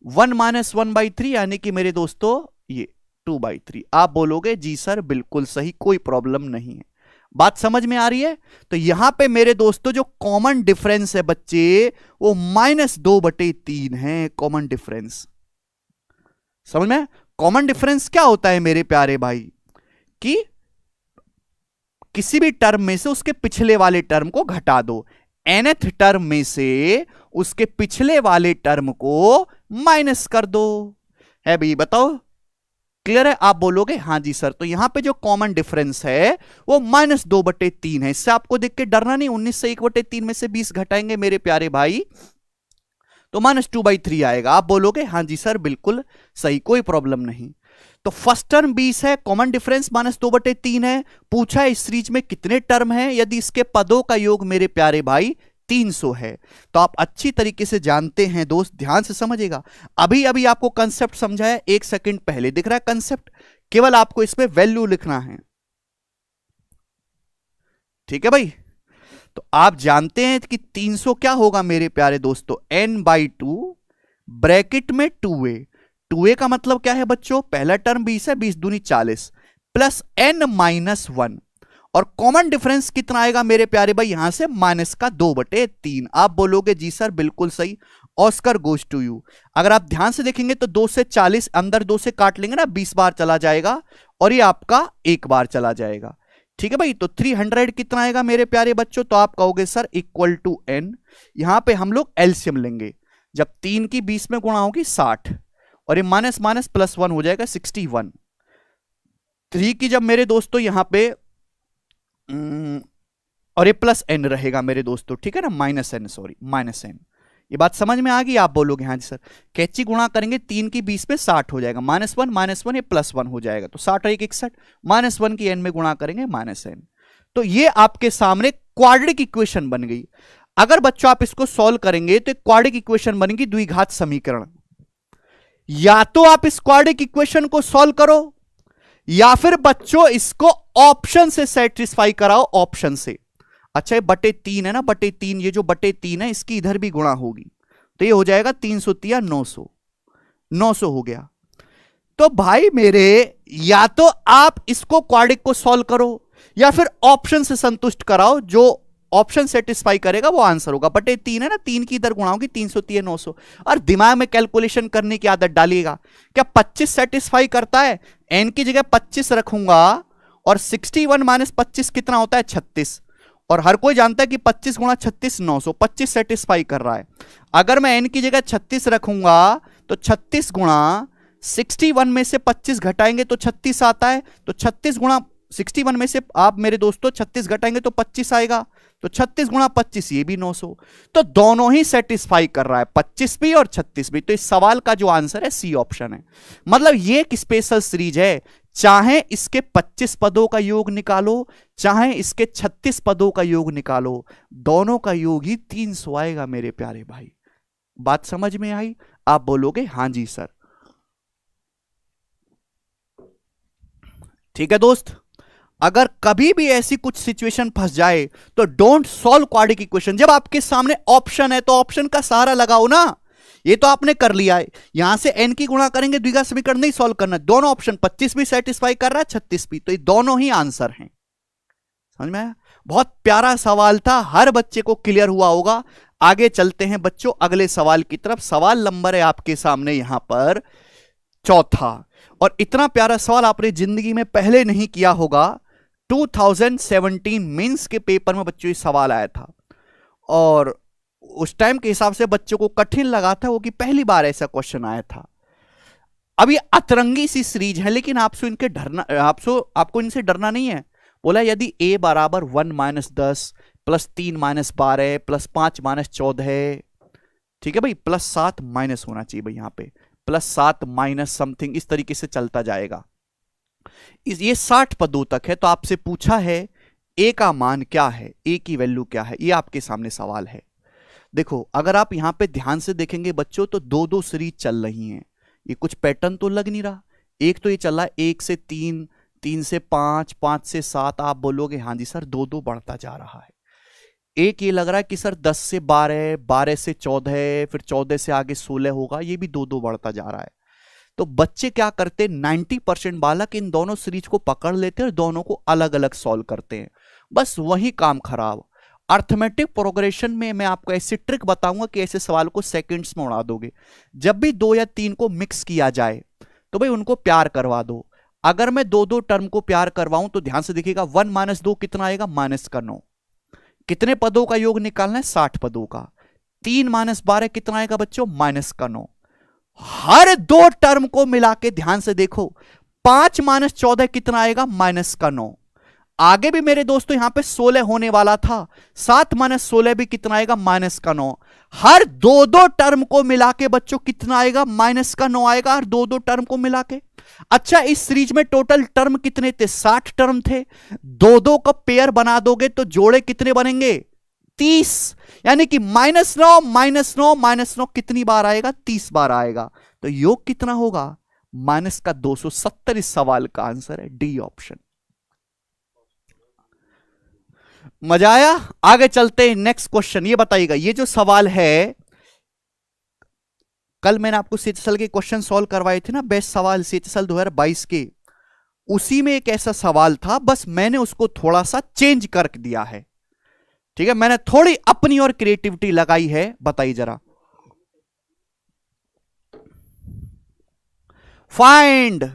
1 - 1/3 यानी कि मेरे दोस्तों ये 2/3। आप बोलोगे जी सर बिल्कुल सही, कोई प्रॉब्लम नहीं है। बात समझ में आ रही है? तो यहां पे मेरे दोस्तों जो कॉमन डिफरेंस है बच्चे, वो -2/3 है। कॉमन डिफरेंस समझ में? कॉमन डिफरेंस क्या होता है मेरे प्यारे भाई, कि किसी भी टर्म में से उसके पिछले वाले टर्म को घटा दो। nth टर्म में से उसके पिछले वाले टर्म को माइनस कर दो। है भाई, बताओ क्लियर है? आप बोलोगे हाँ जी सर। तो यहां पे जो कॉमन डिफरेंस है वो -2/3 है। इससे आपको देख के डरना नहीं। 19 से 1/3 में से 20 घटाएंगे मेरे प्यारे भाई तो -2/3 आएगा। आप बोलोगे हाँ जी सर बिल्कुल सही, कोई प्रॉब्लम नहीं। तो फर्स्ट टर्म 20 है, कॉमन डिफरेंस -2/3 है। पूछा इस सीरीज में कितने टर्म हैं। यदि इसके पदों का योग मेरे प्यारे भाई 300 है, तो आप अच्छी तरीके से जानते हैं दोस्त, ध्यान से समझिएगा। अभी अभी आपको कंसेप्ट समझाया, 1 सेकंड पहले दिख रहा है कंसेप्ट, केवल आपको इसमें वैल्यू लिखना है। ठीक है भाई? तो आप जानते हैं कि 300 क्या होगा मेरे प्यारे दोस्तों, n/2 ब्रैकेट में 2a। 2a का मतलब क्या है बच्चों, पहला टर्म 20 है, 20 दूनी 40 प्लस n-1, और कॉमन डिफरेंस कितना आएगा मेरे प्यारे भाई, यहां से -2/3। आप बोलोगे जी सर बिल्कुल सही, ऑस्कर गोज टू यू। अगर आप ध्यान से देखेंगे तो 2 से 40 अंदर 2 से काट लेंगे ना, 20 बार चला जाएगा और ये आपका 1 बार चला जाएगा। ठीक है भाई? तो 300 कितना आएगा मेरे प्यारे बच्चों, तो आप कहोगे सर इक्वल टू n। यहां पे हम लोग एलसीएम लेंगे, जब 3 की 20 में गुणा होगी 60 और ये माइनस माइनस +1 हो जाएगा 61। 3 की जब मेरे दोस्तों यहां पे और ये +n रहेगा मेरे दोस्तों, ठीक है ना, -n। ये बात समझ में आ गई? आप बोलोगे हाँ जी सर। कैची गुणा करेंगे 3 की 20 में 60 हो जाएगा, -1 ये +1 हो जाएगा, तो 60 और 1 61, -1 की n में गुणा करेंगे -n। तो ये आपके सामने क्वाड्रेटिक इक्वेशन बन गई। अगर बच्चों आप इसको सॉल्व करेंगे तो क्वाड्रेटिक इक्वेशन बनेगी द्विघात समीकरण। या तो आप इस क्वाड्रेटिक इक्वेशन को सॉल्व करो, या फिर बच्चों इसको ऑप्शन से सेटिस्फाई कराओ, ऑप्शन से। अच्छा ये /3 है ना, /3, ये जो /3 है इसकी इधर भी गुणा होगी, तो ये हो जाएगा 300 900, 900 हो गया। तो भाई मेरे, या तो आप इसको क्वाड्रेटिक को सॉल्व करो या फिर ऑप्शन से संतुष्ट कराओ, जो ऑप्शन सेटिस्फाई करेगा वो आंसर होगा। /3 है ना, 3 की इधर गुणा होगी, 300 900। और दिमाग में कैलकुलेशन करने की आदत डालिएगा। क्या 25 सेटिस्फाई करता है? n की जगह 25 रखूंगा और 61 - 25 कितना होता है, 36। और हर कोई जानता है कि 25 × 36 900, 25 सेटिस्फाई कर रहा है। अगर मैं n की जगह 36 रखूंगा तो 36 × 61 में से 25 घटाएंगे तो 36 आता है, तो 36 × 61 में से आप मेरे दोस्तों 36 घटाएंगे तो 25 आएगा, तो 36 × 25 ये भी 900। तो दोनों ही सेटिस्फाई कर रहा है, 25 भी और 36 भी। तो इस सवाल का जो आंसर है सी ऑप्शन है। मतलब ये एक स्पेशल सीरीज है, चाहे इसके 25 पदों का योग निकालो, चाहे इसके 36 पदों का योग निकालो, दोनों का योग ही 300 आएगा मेरे प्यारे भाई। बात समझ में आई? आप बोलोगे हाँ जी सर। ठीक है दोस्त, अगर कभी भी ऐसी कुछ सिचुएशन फंस जाए तो डोंट सॉल्व क्वाड्रेटिक इक्वेशन। जब आपके सामने ऑप्शन है तो ऑप्शन का सहारा लगाओ ना। ये तो आपने कर लिया है, यहां से n की गुणा करेंगे, द्विघात समीकरण नहीं सॉल्व करना। दोनों ऑप्शन 25 भी सेटिस्फाई कर रहा है, 36 भी, तो ये दोनों ही आंसर हैं। समझ में आया? बहुत प्यारा सवाल था, हर बच्चे को क्लियर हुआ होगा। आगे चलते हैं बच्चों अगले सवाल की तरफ। सवाल नंबर है आपके सामने यहां पर चौथा। और इतना प्यारा सवाल आपने जिंदगी में पहले नहीं किया होगा। 2017 मेंस के पेपर में बच्चों ये सवाल आया था और उस टाइम के हिसाब से बच्चों को कठिन लगा था वो कि पहली बार ऐसा क्वेश्चन आया था। अब ये अतरंगी सी सीरीज है लेकिन आपको इनसे डरना नहीं है। बोला यदि a बराबर 1 - 10 प्लस 3 - 12 प्लस 5 - 14, ठीक है भाई, प्लस 7 माइनस होना चाहिए भाई, यहां पे प्लस 7 माइनस समथिंग, इस तरीके से चलता जाएगा। ये 60 पदों तक है। तो आपसे पूछा है a का मान क्या है, a की वैल्यू क्या है, ये आपके सामने सवाल है। देखो अगर आप यहां पे ध्यान से देखेंगे बच्चों तो दो दो सीरीज चल रही हैं। ये कुछ पैटर्न तो लग नहीं रहा। एक तो ये चल रहा है 1 से 3, 3 से 5, 5 से 7। आप बोलोगे हाँ जी सर दो दो बढ़ता जा रहा है। एक ये लग रहा है कि सर 10 से 12, 12 से 14, फिर 14 से आगे 16 होगा, ये भी दो दो बढ़ता जा रहा है। तो बच्चे क्या करते, 90% बालक इन दोनों सीरीज को पकड़ लेते हैं और दोनों को अलग अलग सॉल्व करते हैं। बस वही काम खराब। अर्थमेटिक प्रोग्रेशन में मैं आपको ऐसी ट्रिक बताऊंगा कि ऐसे सवाल को सेकंड्स में उड़ा दोगे। जब भी 2 या 3 को मिक्स किया जाए तो भाई उनको प्यार करवा दो। अगर मैं दो दो टर्म को प्यार करवाऊं तो ध्यान से देखिएगा 1 - 2 कितना आएगा, -9। कितने पदों का योग निकालना है, 60 पदों का। 3 - 12 कितना आएगा बच्चों, -9। हर दो टर्म को मिला के ध्यान से देखो, 5 - 14 कितना आएगा, -9। आगे भी मेरे दोस्तों यहां पे 16 होने वाला था, 7 - 16 भी कितना आएगा, -9। हर दो दो टर्म को मिला के बच्चों कितना आएगा, -9 आएगा, हर दो दो टर्म को मिला के। अच्छा इस सीरीज में टोटल टर्म कितने थे, 60 टर्म थे। दो दो का पेयर बना दोगे तो जोड़े कितने बनेंगे, 30। यानी कि -9 -9 -9 कितनी बार आएगा, 30 बार आएगा। तो योग कितना होगा, -270। इस सवाल का आंसर है डी ऑप्शन। मजा आया। आगे चलते हैं नेक्स्ट क्वेश्चन। ये बताइएगा ये जो सवाल है, कल मैंने आपको सीएचएसएल के क्वेश्चन सॉल्व करवाए थे ना, बेस्ट सवाल सीएचएसएल 2022 के, उसी में एक ऐसा सवाल था, बस मैंने उसको थोड़ा सा चेंज कर दिया है। ठीक है, मैंने थोड़ी अपनी और क्रिएटिविटी लगाई है। बताइए जरा, फाइंड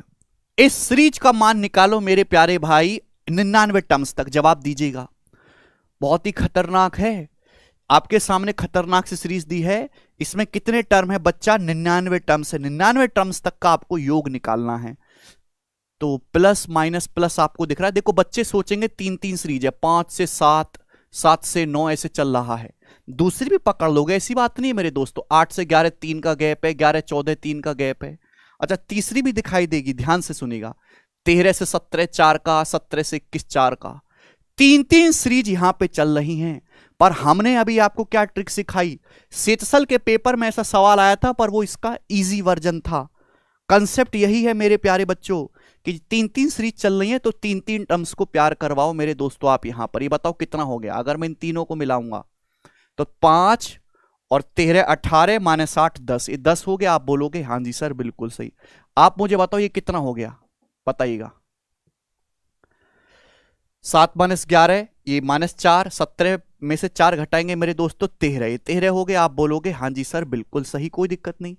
इस सीरीज का मान निकालो मेरे प्यारे भाई 99 टर्म्स तक। जवाब दीजिएगा। बहुत ही खतरनाक है, आपके सामने खतरनाक सी सीरीज दी है। इसमें कितने टर्म है बच्चा, 99 टर्म्स है। 99 टर्म्स तक का आपको योग निकालना है। तो प्लस माइनस प्लस आपको दिख रहा है। देखो बच्चे सोचेंगे 3 सीरीज है, 5 से 7, 7 से 9 ऐसे चल रहा है। दूसरी भी पकड़ लोगे, ऐसी बात नहीं है मेरे दोस्तों। 8 से 11 3 का गैप है, 11 14 3 का गैप है। अच्छा तीसरी भी दिखाई देगी, ध्यान से सुनिएगा। 13 से 17 4 का, 17 से 21 4 का। 3 सीरीज यहां पे चल रही हैं। पर हमने अभी आपको क्या ट्रिक सिखाई, सीएचएसएल के पेपर में ऐसा सवाल आया था पर वो इसका इजी वर्जन था। कंसेप्ट यही है मेरे प्यारे बच्चों कि 3 सीरीज चल रही है तो 3 टर्म्स को प्यार करवाओ मेरे दोस्तों। आप यहां पर ये बताओ कितना हो गया, अगर मैं इन तीनों को मिलाऊंगा तो 5 और 13 18 -8 10, ये 10 हो गया। आप बोलोगे हाँ जी सर बिल्कुल सही। आप मुझे बताओ ये कितना हो गया, बताइएगा। 7 - 11 ये -4, 17 में से 4 घटाएंगे मेरे दोस्तों 13, ये 13 हो गया। आप बोलोगे हाँ जी सर बिल्कुल सही, कोई दिक्कत नहीं।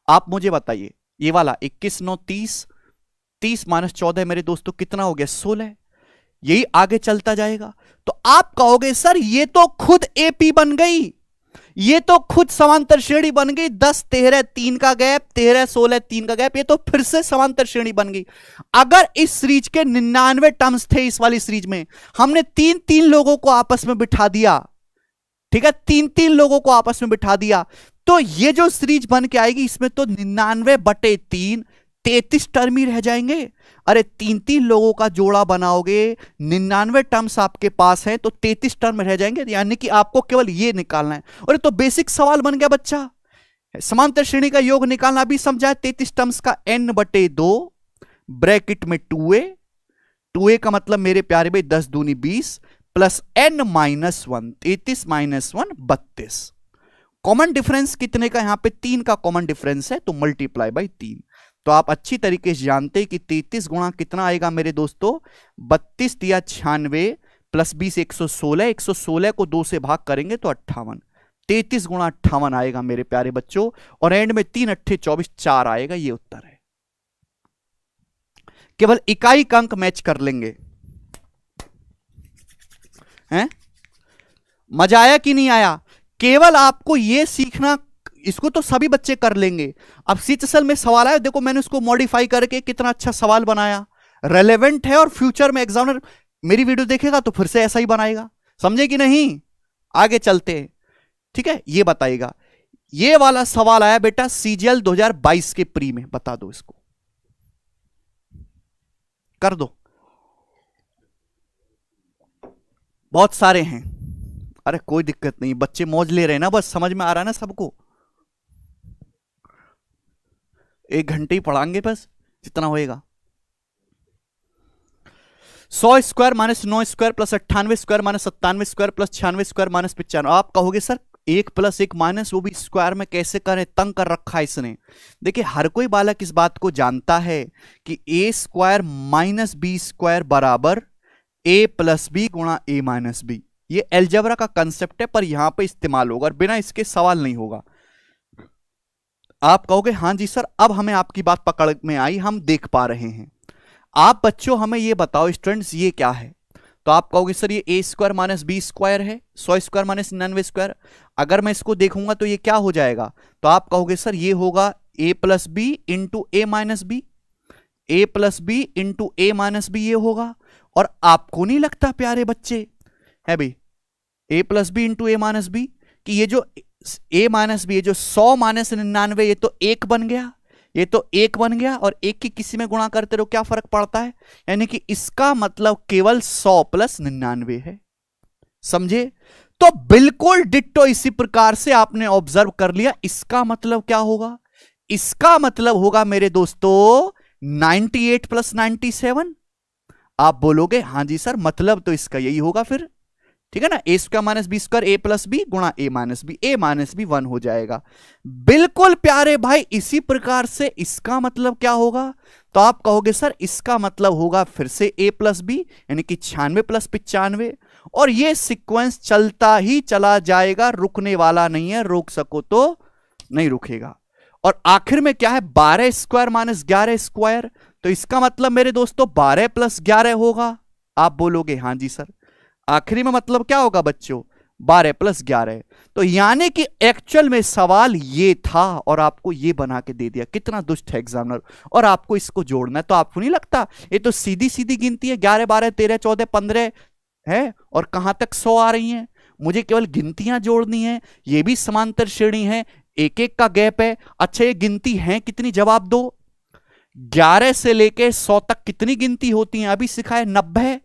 आप मुझे बताइए ये वाला 21 9 30, 30 - 14 मेरे दोस्तों कितना हो गया, 16। यही आगे चलता जाएगा। तो आप कहोगे सर ये तो खुद एपी बन गई, ये तो खुद समांतर श्रेणी बन गई। 10 13 3 का गैप, 13 16 3 का गैप, ये तो फिर से समांतर श्रेणी बन गई। अगर इस सीरीज के 99 टर्म्स थे, इस वाली सीरीज में हमने 3 लोगों को आपस में बिठा दिया, ठीक है, 3 लोगों को आपस में बिठा दिया, तो ये जो सीरीज बन के आएगी इसमें तो 99/3 33 टर्म ही रह जाएंगे। अरे 3 लोगों का जोड़ा बनाओगे, 99 टर्म्स आपके पास है तो 33 टर्म रह जाएंगे। यानी कि आपको केवल ये निकालना है। और तो बेसिक सवाल बन गया बच्चा, समांतर श्रेणी का योग निकालना भी समझा है। 33 टर्म्स का n/2 ब्रैकेट में 2a, 2a का मतलब मेरे प्यारे भाई 10 दूनी 20 प्लस n - 1, 33 - 1 32। कॉमन डिफरेंस कितने का, यहां पे 3 का कॉमन डिफरेंस है तो मल्टीप्लाई बाई 3। तो आप अच्छी तरीके से जानते हैं कि 33 गुणा कितना आएगा मेरे दोस्तों, 32 दिया 96 प्लस 20 116, 116 को 2 से भाग करेंगे तो 58। 33 गुणा 58 आएगा मेरे प्यारे बच्चों। और एंड में 3 8 24 4 आएगा, ये उत्तर है। केवल इकाई का अंक मैच कर लेंगे। हैं, मजा आया कि नहीं आया? केवल आपको यह सीखना, इसको तो सभी बच्चे कर लेंगे। अब सीचसल में सवाल आया, देखो मैंने उसको मॉडिफाई करके कितना अच्छा सवाल बनाया, रेलेवेंट है, और फ्यूचर में एग्जामिनर मेरी वीडियो देखेगा तो फिर से ऐसा ही बनाएगा। समझे कि नहीं? आगे चलते हैं, ठीक है। ये बताइएगा, ये वाला सवाल आया बेटा सीजीएल 2022 के प्री में, बता दो इसको, कर दो। बहुत सारे हैं, अरे कोई दिक्कत नहीं, बच्चे मौज ले रहे हैं ना, बस समझ में आ रहा है ना सबको। 1 घंटे ही पढ़ाएंगे बस, जितना होएगा। 100 square minus 9 square plus 98 square minus 97 square plus 96 square minus 95। आप कहोगे सर 1 प्लस 1 माइनस, वो भी स्क्वायर में कैसे करें, तंग कर रखा है इसने। देखिए हर कोई बालक इस बात को जानता है कि ए स्क्वायर माइनस बी स्क्वायर बराबर ए प्लस बी गुणा ए माइनस बी। ये एलजेब्रा का कंसेप्ट है, पर यहां पे इस्तेमाल होगा, और बिना इसके सवाल नहीं होगा। आप कहोगे हाँ जी सर, अब हमें आपकी बात पकड़ में आई, हम देख पा रहे हैं। आप बच्चों हमें ये बताओ स्टूडेंट्स, ये क्या है? तो आप कहोगे सर ये ए स्क्वायर माइनस बी स्क्वायर है, 100 स्क्वायर माइनस 99 स्क्वायर। अगर मैं इसको देखूंगा तो ये क्या हो जाएगा? तो आप कहोगे सर ये होगा ए प्लस बी इंटू ए माइनस बी, ए प्लस बी इंटू ए माइनस बी, ये होगा। और आपको नहीं लगता प्यारे बच्चे है भाई, ए प्लस बी इंटू ए माइनस बी, कि ये जो ए माइनस बी, ये जो 100 माइनस 99, ये तो 1 बन गया, ये तो 1 बन गया, और 1 की किसी में गुणा करते रहो क्या फर्क पड़ता है? यानी कि इसका मतलब केवल 100 प्लस 99 है। समझे? तो बिल्कुल डिट्टो इसी प्रकार से आपने ऑब्जर्व कर लिया। इसका मतलब क्या होगा? इसका मतलब होगा मेरे दोस्तों 98 प्लस 97। आप बोलोगे हाँ जी सर, मतलब तो इसका यही होगा फिर, ठीक है ना। ए स्क्वायर माइनस बी स्क्वायर ए प्लस बी गुणा ए माइनस बी, ए माइनस बी 1 हो जाएगा। बिल्कुल प्यारे भाई, इसी प्रकार से इसका मतलब क्या होगा? तो आप कहोगे सर इसका मतलब होगा फिर से ए प्लस बी, यानी कि 96 प्लस 95, और ये सीक्वेंस चलता ही चला जाएगा, रुकने वाला नहीं है, रोक सको तो नहीं रुकेगा। और आखिर में क्या है? 12 स्क्वायर माइनस 11 स्क्वायर, तो इसका मतलब मेरे दोस्तों 12 प्लस 11 होगा। आप बोलोगे हाँ जी सर। आखिरी में मतलब क्या होगा बच्चों? 12 प्लस 11। तो यानी कि एक्चुअल में सवाल ये था, और आपको ये बना के दे दिया। कितना दुष्ट है एग्जामिनर। और आपको इसको जोड़ना है, तो आपको नहीं लगता ये तो सीधी सीधी गिनती है, 11 12 13 14 15 है, और कहां तक 100 आ रही हैं। मुझे केवल गिनतियां जोड़नी है, ये भी समांतर श्रेणी है, एक एक का गैप है। अच्छा ये गिनती है कितनी? जवाब दो। 11 से लेके 100 तक कितनी गिनती होती है? अभी सिखाए 90।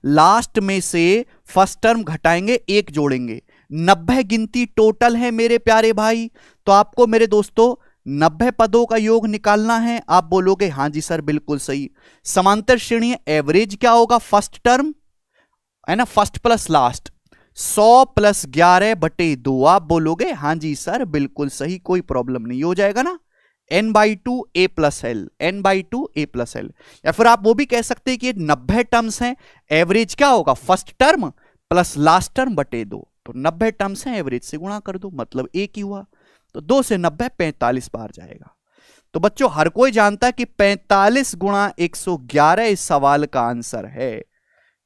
लास्ट में से फर्स्ट टर्म घटाएंगे, 1 जोड़ेंगे, 90 गिनती टोटल है मेरे प्यारे भाई। तो आपको मेरे दोस्तों 90 पदों का योग निकालना है। आप बोलोगे हाँ जी सर बिल्कुल सही। समांतर श्रेणी एवरेज क्या होगा? फर्स्ट टर्म है ना, फर्स्ट प्लस लास्ट, 100 प्लस 11 बटे 2। आप बोलोगे हाँ जी सर बिल्कुल सही, कोई प्रॉब्लम नहीं, हो जाएगा ना। n/2 a plus L, n/2 a plus L. या फिर आप वो भी कह सकते हैं कि 90 टर्म्स हैं, एवरेज क्या होगा? First term plus last term बटे 2। तो 90 टर्म्स हैं, एवरेज से गुणा कर दो, मतलब 1 ही हुआ। तो 2 से 90 45 बार जाएगा। तो बच्चों हर कोई जानता है कि 45 गुणा 111 इस सवाल का आंसर है।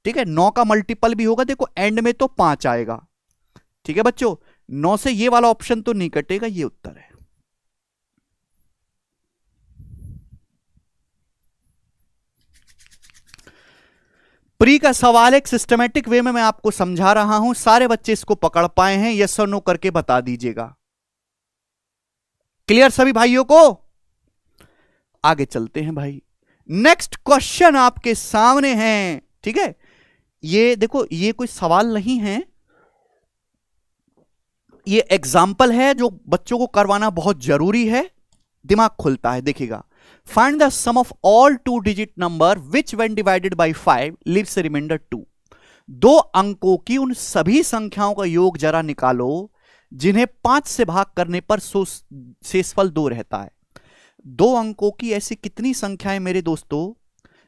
ठीक है, 9 का मल्टीपल भी होगा, देखो एंड में तो 5 आएगा। ठीक है बच्चों, 9 से ये वाला ऑप्शन तो नहीं कटेगा, ये उत्तर है। प्री का सवाल एक सिस्टमेटिक वे में मैं आपको समझा रहा हूं, सारे बच्चे इसको पकड़ पाए हैं? यस और नो करके बता दीजिएगा। क्लियर सभी भाइयों को? आगे चलते हैं भाई। नेक्स्ट क्वेश्चन आपके सामने है। ठीक है, ये देखो, ये कोई सवाल नहीं है, ये एग्जाम्पल है जो बच्चों को करवाना बहुत जरूरी है, दिमाग खुलता है। देखिएगा, find the sum of all 2 digit number which when divided by 5 leaves remainder 2। 2 अंकों की उन सभी संख्याओं का योग जरा निकालो जिन्हें 5 से भाग करने पर शेषफल 2 रहता है। 2 अंकों की ऐसी कितनी संख्याएं मेरे दोस्तों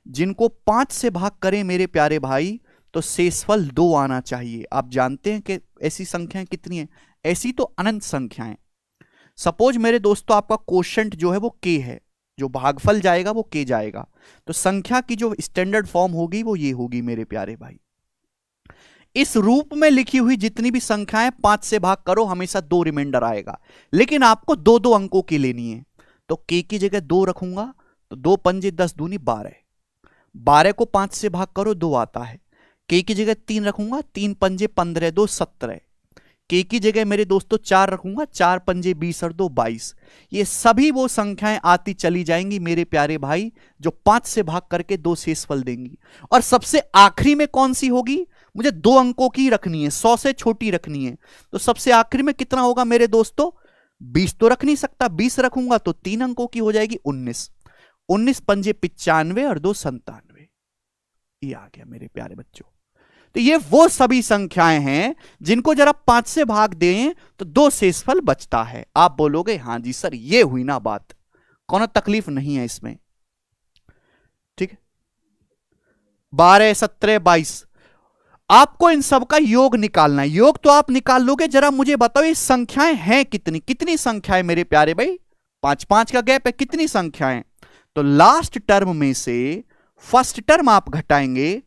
जिनको 5 से भाग करें मेरे प्यारे भाई तो शेषफल 2 आना चाहिए? आप जानते हैं कि ऐसी संख्याएं कितनी हैं? ऐसी तो अनंत संख्याएं। सपोज मेरे दोस्तों आपका कोशेंट जो है वो k है, जो भागफल जाएगा वो k जाएगा। तो संख्या की जो स्टैंडर्ड फॉर्म होगी वो ये होगी मेरे प्यारे भाई। इस रूप में लिखी हुई जितनी भी संख्याएं 5 से भाग करो, हमेशा 2 रिमाइंडर आएगा, लेकिन आपको 2-2 अंकों की लेनी है। तो k की जगह 2 रखूंगा, तो 2 पंजे 10 दूनी 12, 12 को 5 से भाग करो 2 आता है। k की जगह 3 रखूंगा, 3 पंजे 15 2 17, k की जगह मेरे दोस्तों 4 रखूंगा, 4 पंजे 20 और 2 22। ये सभी वो संख्याएं आती चली जाएंगी मेरे प्यारे भाई जो 5 से भाग करके 2 शेषफल देंगी। और सबसे आखिरी में कौन सी होगी, मुझे 2 अंकों की रखनी है, 100 से छोटी रखनी है। तो सबसे आखिरी में कितना होगा मेरे दोस्तों, 20 तो रख नहीं सकता, 20 रखूंगा तो 3 अंकों की हो जाएगी 19, 19 पंजे 95 और 2 97। ये आ गया मेरे प्यारे बच्चों। तो ये वो सभी संख्याएं हैं जिनको जरा 5 से भाग दें तो 2 शेषफल बचता है। आप बोलोगे हां जी सर ये हुई ना बात, कौन तकलीफ नहीं है इसमें, ठीक है। 12 17 22 आपको इन सब का योग निकालना है। योग तो आप निकाल लोगे, जरा मुझे बताओ ये संख्याएं हैं कितनी, कितनी संख्याएं मेरे प्यारे भाई, 5-5 का गैप है, कितनी संख्याएं। तो लास्ट टर्म में से फर्स्ट टर्म आप घटाएंगे,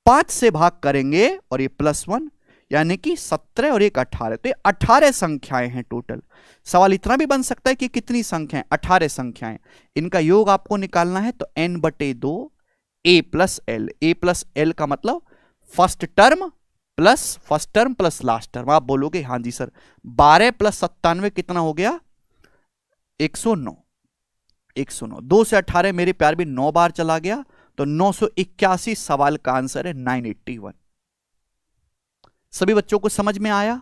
5 से भाग करेंगे और ये +1 यानी कि 17 और 1 18, तो ये 18 संख्याएं हैं टोटल। सवाल इतना भी बन सकता है कि कितनी संख्याएं, 18 संख्याएं, इनका योग आपको निकालना है। तो n/2 a + l, a + l का मतलब first term plus last term. आप बोलोगे हां जी सर 12 + 97 कितना हो गया, 109, 109। 2 से 18 मेरे प्यार भी 9 बार चला गया, तो 981। सवाल का आंसर है 981। सभी बच्चों को समझ में आया,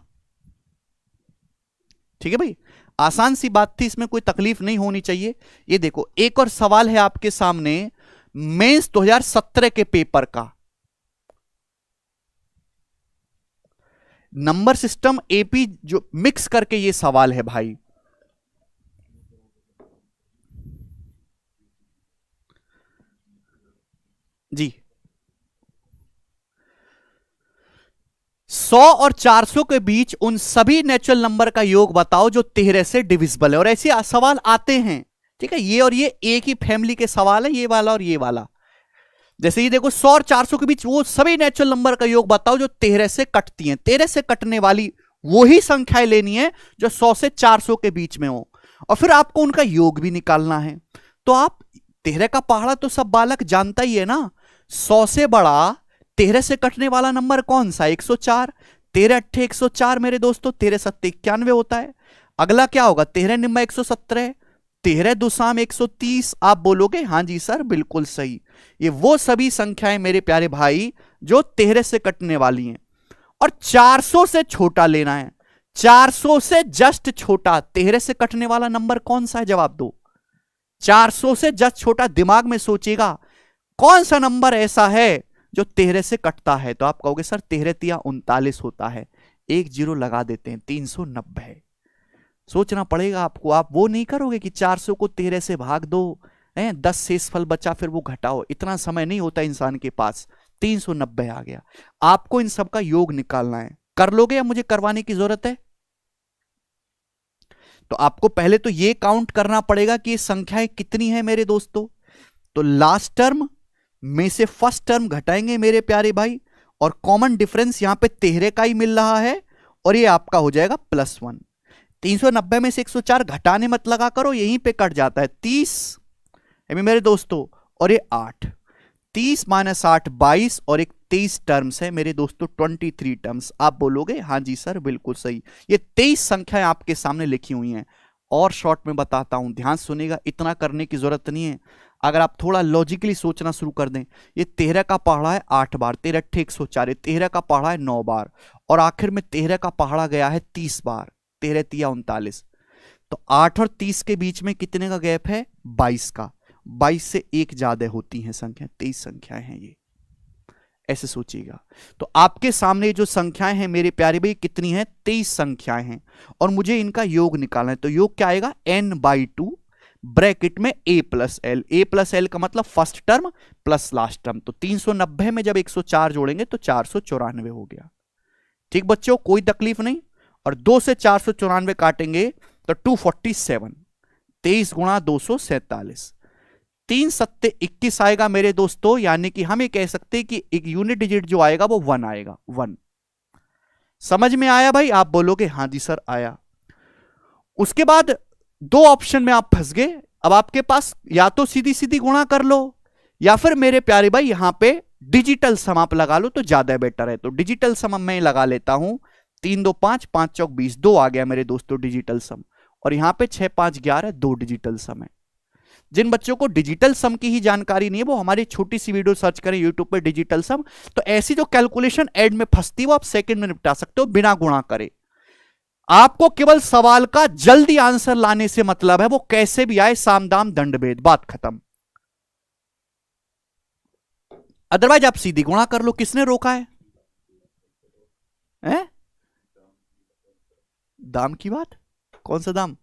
ठीक है भाई, आसान सी बात थी, इसमें कोई तकलीफ नहीं होनी चाहिए। ये देखो एक और सवाल है आपके सामने मेंस 2017 के पेपर का, नंबर सिस्टम एपी जो मिक्स करके ये सवाल है भाई। जी 100 और 400 के बीच उन सभी नेचुरल नंबर का योग बताओ जो 13 से डिविजिबल है। और ऐसे सवाल आते हैं, ठीक है, ये और ये एक ही फैमिली के सवाल है, ये वाला और ये वाला। जैसे ये देखो 100 और 400 के बीच वो सभी नेचुरल नंबर का योग बताओ जो 13 से कटती हैं। 13 से कटने वाली वही संख्याएं लेनी है जो 100 से 400 के बीच में हो, और फिर आपको उनका योग भी निकालना है। तो आप 13 का पहाड़ा तो सब बालक जानता ही है ना, 100 से बड़ा 13 से कटने वाला नंबर कौन सा, 104। 13 अट्ठे 104 मेरे दोस्तों, 13 सत्ते 91 होता है। अगला क्या होगा, 13 निम्मा 117, 13 दुसाम 130। आप बोलोगे हां जी सर बिल्कुल सही। ये वो सभी संख्याएं मेरे प्यारे भाई जो 13 से कटने वाली हैं। और 400 से छोटा लेना है, 400 से जस्ट छोटा 13 से कटने वाला नंबर कौन सा है, जवाब दो। 400 से जस्ट छोटा, दिमाग में सोचिएगा कौन सा नंबर ऐसा है जो 13 से कटता है। तो आप कहोगे सर 13 तिया 39 होता है, 1 0 लगा देते हैं, 390 है। सोचना पड़ेगा आपको, आप वो नहीं करोगे कि 400 को 13 से भाग दो, 10 शेषफल बचा फिर वो घटाओ, इतना समय नहीं होता इंसान के पास। 390 आ गया, आपको इन सब का योग निकालना है। कर लोगे या मुझे करवाने की जरूरत है? तो आपको पहले तो ये काउंट करना पड़ेगा कि ये संख्याएं कितनी है मेरे दोस्तों। तो लास्ट टर्म में से फर्स्ट टर्म घटाएंगे मेरे प्यारे भाई, और कॉमन डिफरेंस यहां पे 13 का ही मिल रहा है, और ये आपका हो जाएगा +1। 390 में से 104 घटाने मत लगा करो, यहीं पे कट जाता है 30 मेरे दोस्तों, और ये 8, 30 - 8 22, और एक 23 टर्म्स है मेरे दोस्तों, 23 टर्म्स। आप बोलोगे हां जी सर बिल्कुल सही। ये 23 संख्याएं आपके सामने लिखी हुई हैं। और शॉर्ट में बताता हूं, ध्यान सुनिएगा, इतना करने की जरूरत नहीं है। अगर आप थोड़ा लॉजिकली सोचना शुरू कर दें, ये 13 का पहाड़ा है 8 बार, 13 अट्ठे 104, 13 का पहाड़ा है 9 बार, और आखिर में 13 का पहाड़ा गया है 30 बार, 13 तिया 39। तो 8 और 30 के बीच में कितने का गैप है, 22 का। 22 से एक ज्यादा होती हैं संख्या, 23 संख्याएं हैं ये, ऐसे सोचिएगा। तो आपके सामने जो संख्याएं हैं मेरे प्यारे भाई कितनी हैं, 23 संख्याएं हैं, और मुझे इनका योग निकालना है। तो योग क्या आएगा, n/2 ब्रैकेट में a + l, a + l का मतलब first term plus last term. तो 390 में जब 104 जोड़ेंगे तो 494 हो गया। ठीक बच्चों, कोई तकलीफ नहीं। और 2 से 494 काटेंगे तो 247, 23 × 247। 3 सत्ते 21 आएगा मेरे दोस्तों, यानी कि हम ये कह सकते हैं कि एक यूनिट डिजिट जो आएगा वो 1 आएगा, 1। समझ में आया भाई? आप बोलोगे हाँ जी सर आया। उसके बाद 2 ऑप्शन में आप फंस गए। अब आपके पास या तो सीधी सीधी गुणा कर लो, या फिर मेरे प्यारे भाई यहां पे डिजिटल सम आप लगा लो तो ज्यादा बेटर है। तो डिजिटल सम मैं लगा लेता हूं, 3 2 5, 5 चौक 20, 2 आ गया मेरे दोस्तों डिजिटल सम। और यहां पे 6 5 11, 2 डिजिटल सम है। जिन बच्चों को डिजिटल सम की ही जानकारी नहीं है वो हमारी छोटी सी वीडियो सर्च करें यूट्यूब पे डिजिटल सम, तो ऐसी जो कैलकुलेशन एड में फंसती है वो आप सेकंड में निपटा सकते हो बिना गुणा करे। आपको केवल सवाल का जल्दी आंसर लाने से मतलब है, वो कैसे भी आए, साम दाम दंड भेद, बात खत्म। अदरवाइज आप सीधी गुणा कर लो, किसने रोका है? दाम की बात? कौन सा दाम?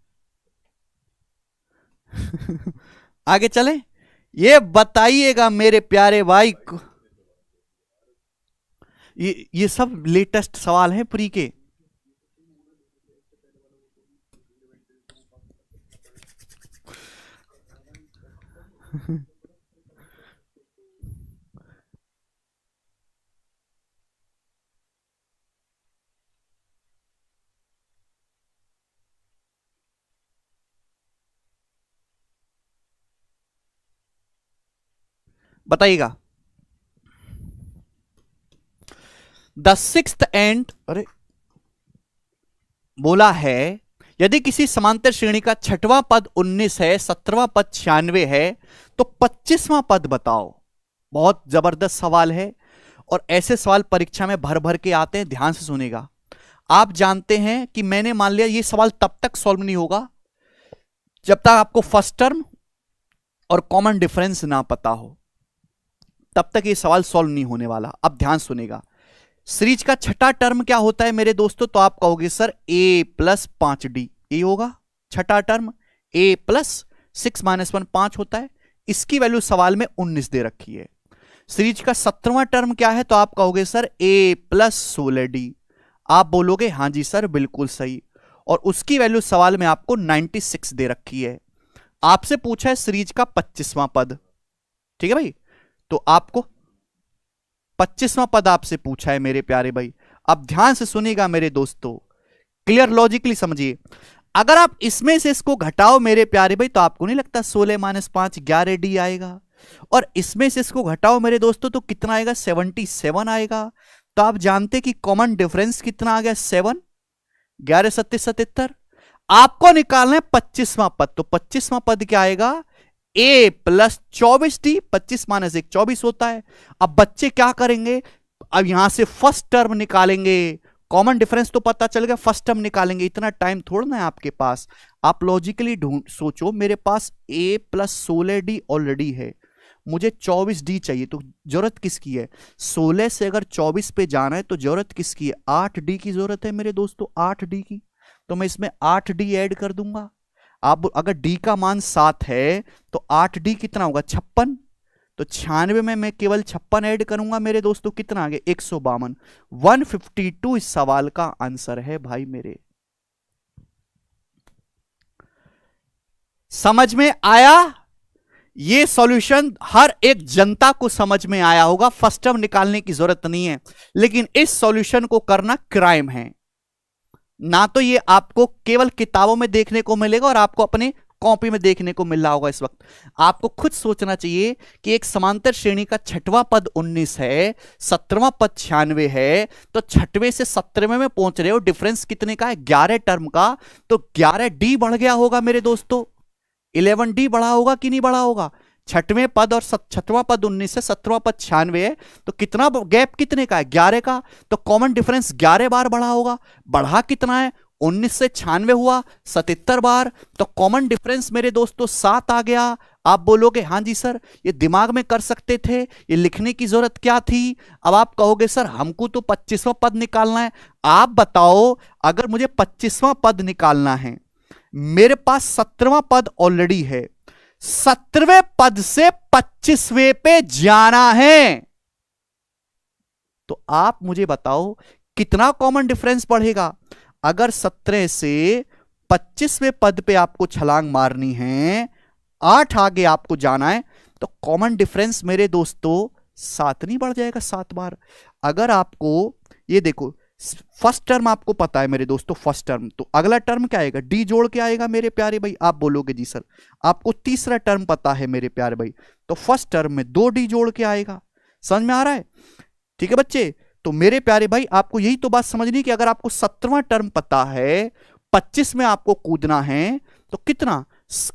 आगे चले, ये बताइएगा मेरे प्यारे भाई। ये सब लेटेस्ट सवाल हैं प्री के। बताइएगा। द सिक्स्थ एंड, अरे बोला है यदि किसी समांतर श्रेणी का 6वां पद 19 है, 17वां पद 96 है, तो 25वां पद बताओ। बहुत जबरदस्त सवाल है और ऐसे सवाल परीक्षा में भर भर के आते हैं, ध्यान से सुनेगा। आप जानते हैं कि मैंने मान लिया ये सवाल तब तक सॉल्व नहीं होगा जब तक आपको फर्स्ट टर्म और कॉमन डिफरेंस ना पता हो, तब तक ये सवाल सॉल्व नहीं होने वाला। अब ध्यान सुनेगा। सीरीज का छठा टर्म क्या होता है मेरे दोस्तों? तो आप कहोगे सर a प्लस 5d, ये होगा छठा टर्म। a प्लस 6 - 1 5 होता है, इसकी वैल्यू सवाल में 19 दे रखी है। सीरीज का 17वां टर्म क्या है? तो आप कहोगे सर a प्लस 16d। आप बोलोगे हाँ जी सर बिल्कुल सही, और उसकी वैल्यू सवाल में आपको 96 दे रखी है। आपसे पूछा है सीरीज का 25वां पद, ठीक है भाई? तो आपको 25वां पद आपसे पूछा है मेरे प्यारे भाई। अब ध्यान से सुनिएगा मेरे दोस्तों, क्लियर लॉजिकली समझिए। अगर आप इसमें से इसको घटाओ मेरे प्यारे भाई, तो आपको नहीं लगता 16 - 5 11d आएगा? और इसमें से इसको घटाओ मेरे दोस्तों तो कितना आएगा? 77 आएगा। तो आप जानते कि कॉमन डिफरेंस कितना आ गया? 7, 11 7 77। आपको निकालना है 25वां पद, तो 25वां पद क्या आएगा? a प्लस 24d, 25 - 1 24 होता है। अब बच्चे क्या करेंगे? अब यहां से फर्स्ट टर्म निकालेंगे, कॉमन डिफरेंस तो पता चल गया, फर्स्ट टर्म निकालेंगे। इतना टाइम थोड़ा ना है आपके पास, आप लॉजिकली सोचो। मेरे पास a प्लस 16d ऑलरेडी है, मुझे 24d चाहिए, तो जरूरत किसकी है? 16 से अगर 24 पे जाना है तो जरूरत किसकी है? 8d की जरूरत है मेरे दोस्तों, 8d की। तो मैं इसमें 8d ऐड कर दूंगा। आप अगर d का मान 7 है तो 8d कितना होगा? 56। तो 96 में मैं केवल 56 ऐड करूंगा मेरे दोस्तों, कितना आ गया? 152। 152 इस सवाल का आंसर है भाई मेरे। समझ में आया? ये सॉल्यूशन हर एक जनता को समझ में आया होगा, फर्स्ट टर्म निकालने की जरूरत नहीं है। लेकिन इस सॉल्यूशन को करना क्राइम है ना, तो ये आपको केवल किताबों में देखने को मिलेगा और आपको अपने कॉपी में देखने को मिल रहा होगा। इस वक्त आपको खुद सोचना चाहिए कि एक समांतर श्रेणी का 6वां पद 19 है, 17वां पद 96 है, तो 6वें से 17वें में पहुंच रहे हो, डिफरेंस कितने का है? 11 टर्म का। तो 11d बढ़ गया होगा मेरे दोस्तों, 11d बढ़ा होगा कि नहीं बढ़ा होगा? 6वें पद और 6वां पद 19 है, 17वां पद 96 है, तो कितना गैप कितने का है? 11 का। तो कॉमन डिफरेंस 11 बार बढ़ा होगा। बढ़ा कितना है? 19 से 96 हुआ 77 बार, तो कॉमन डिफरेंस मेरे दोस्तों 7 आ गया। आप बोलोगे हाँ जी सर ये दिमाग में कर सकते थे, ये लिखने की जरूरत क्या थी? अब आप कहोगे सर हमको तो 25वां पद निकालना है। आप बताओ, अगर मुझे 25वां पद निकालना है, मेरे पास 17वां पद ऑलरेडी है, 17वें पद से 25वें पे जाना है, तो आप मुझे बताओ कितना कॉमन डिफरेंस बढ़ेगा? अगर 17 से 25वें पद पे आपको छलांग मारनी है, 8 आगे आपको जाना है, तो कॉमन डिफरेंस मेरे दोस्तों 7 नहीं बढ़ जाएगा 7 बार। अगर आपको ये देखो फर्स्ट टर्म आपको पता है मेरे दोस्तों, फर्स्ट टर्म, तो अगला टर्म क्या आएगा, डी जोड़ के आएगा मेरे प्यारे भाई। आप बोलोगे जी सर आपको तीसरा टर्म पता है मेरे प्यारे भाई, तो फर्स्ट टर्म में 2 डी जोड़ के आएगा। समझ में आ रहा है? ठीक है बच्चे, तो मेरे प्यारे भाई आपको यही तो बात समझनी कि अगर आपको 17वां टर्म पता है, 25 में आपको कूदना है, तो कितना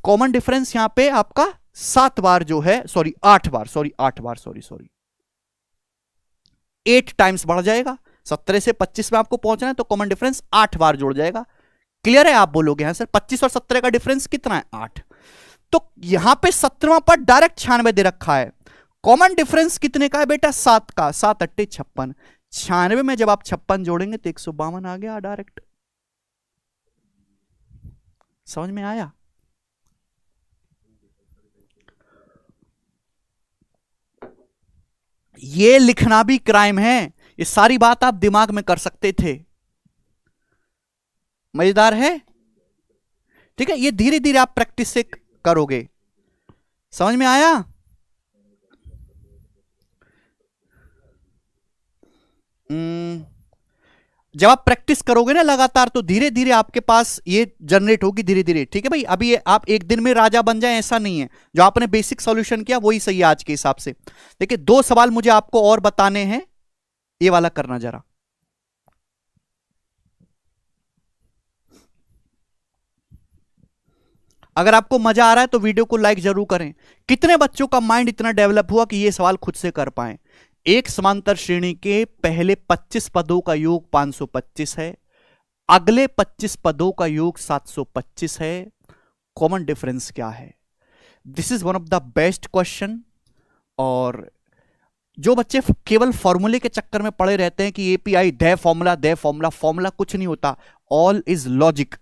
कॉमन डिफरेंस यहां पे आपका 7 बार जो है, सॉरी 8 बार, सॉरी 8 बार, सॉरी 8 टाइम्स बढ़ जाएगा। 17 से 25 में आपको पहुंचना है तो कॉमन डिफरेंस 8 बार जुड़ जाएगा। क्लियर है? आप बोलोगे हाँ सर 25 और 17 का डिफरेंस कितना है 8। तो यहां पे 17वां पर डायरेक्ट 96 दे रखा है। कॉमन डिफरेंस कितने का है बेटा 7 का, 7 अट्टे 56। 96 में जब आप 56 जोड़ेंगे तो 152 आ गया डायरेक्ट। समझ में आया? ये लिखना भी क्राइम है, ये सारी बात आप दिमाग में कर सकते थे। मजेदार है? ठीक है, ये धीरे धीरे आप प्रैक्टिस से करोगे। समझ में आया? जब आप प्रैक्टिस करोगे ना लगातार तो धीरे धीरे आपके पास ये जनरेट होगी धीरे धीरे। ठीक है भाई, अभी ये आप एक दिन में राजा बन जाए ऐसा नहीं है। जो आपने बेसिक सॉल्यूशन किया वही सही है आज के हिसाब से। देखिए 2 सवाल मुझे आपको और बताने हैं, ये वाला करना जरा। अगर आपको मजा आ रहा है तो वीडियो को लाइक जरूर करें। कितने बच्चों का माइंड इतना डेवलप हुआ कि ये सवाल खुद से कर पाए? एक समांतर श्रेणी के पहले 25 पदों का योग 525 है, अगले 25 पदों का योग 725 है। कॉमन डिफरेंस क्या है? This is one of the best question. और जो बच्चे केवल फॉर्मूले के चक्कर में पड़े रहते हैं कि एपीआई दे फॉर्मूला, फॉर्मूला कुछ नहीं होता। All is logic.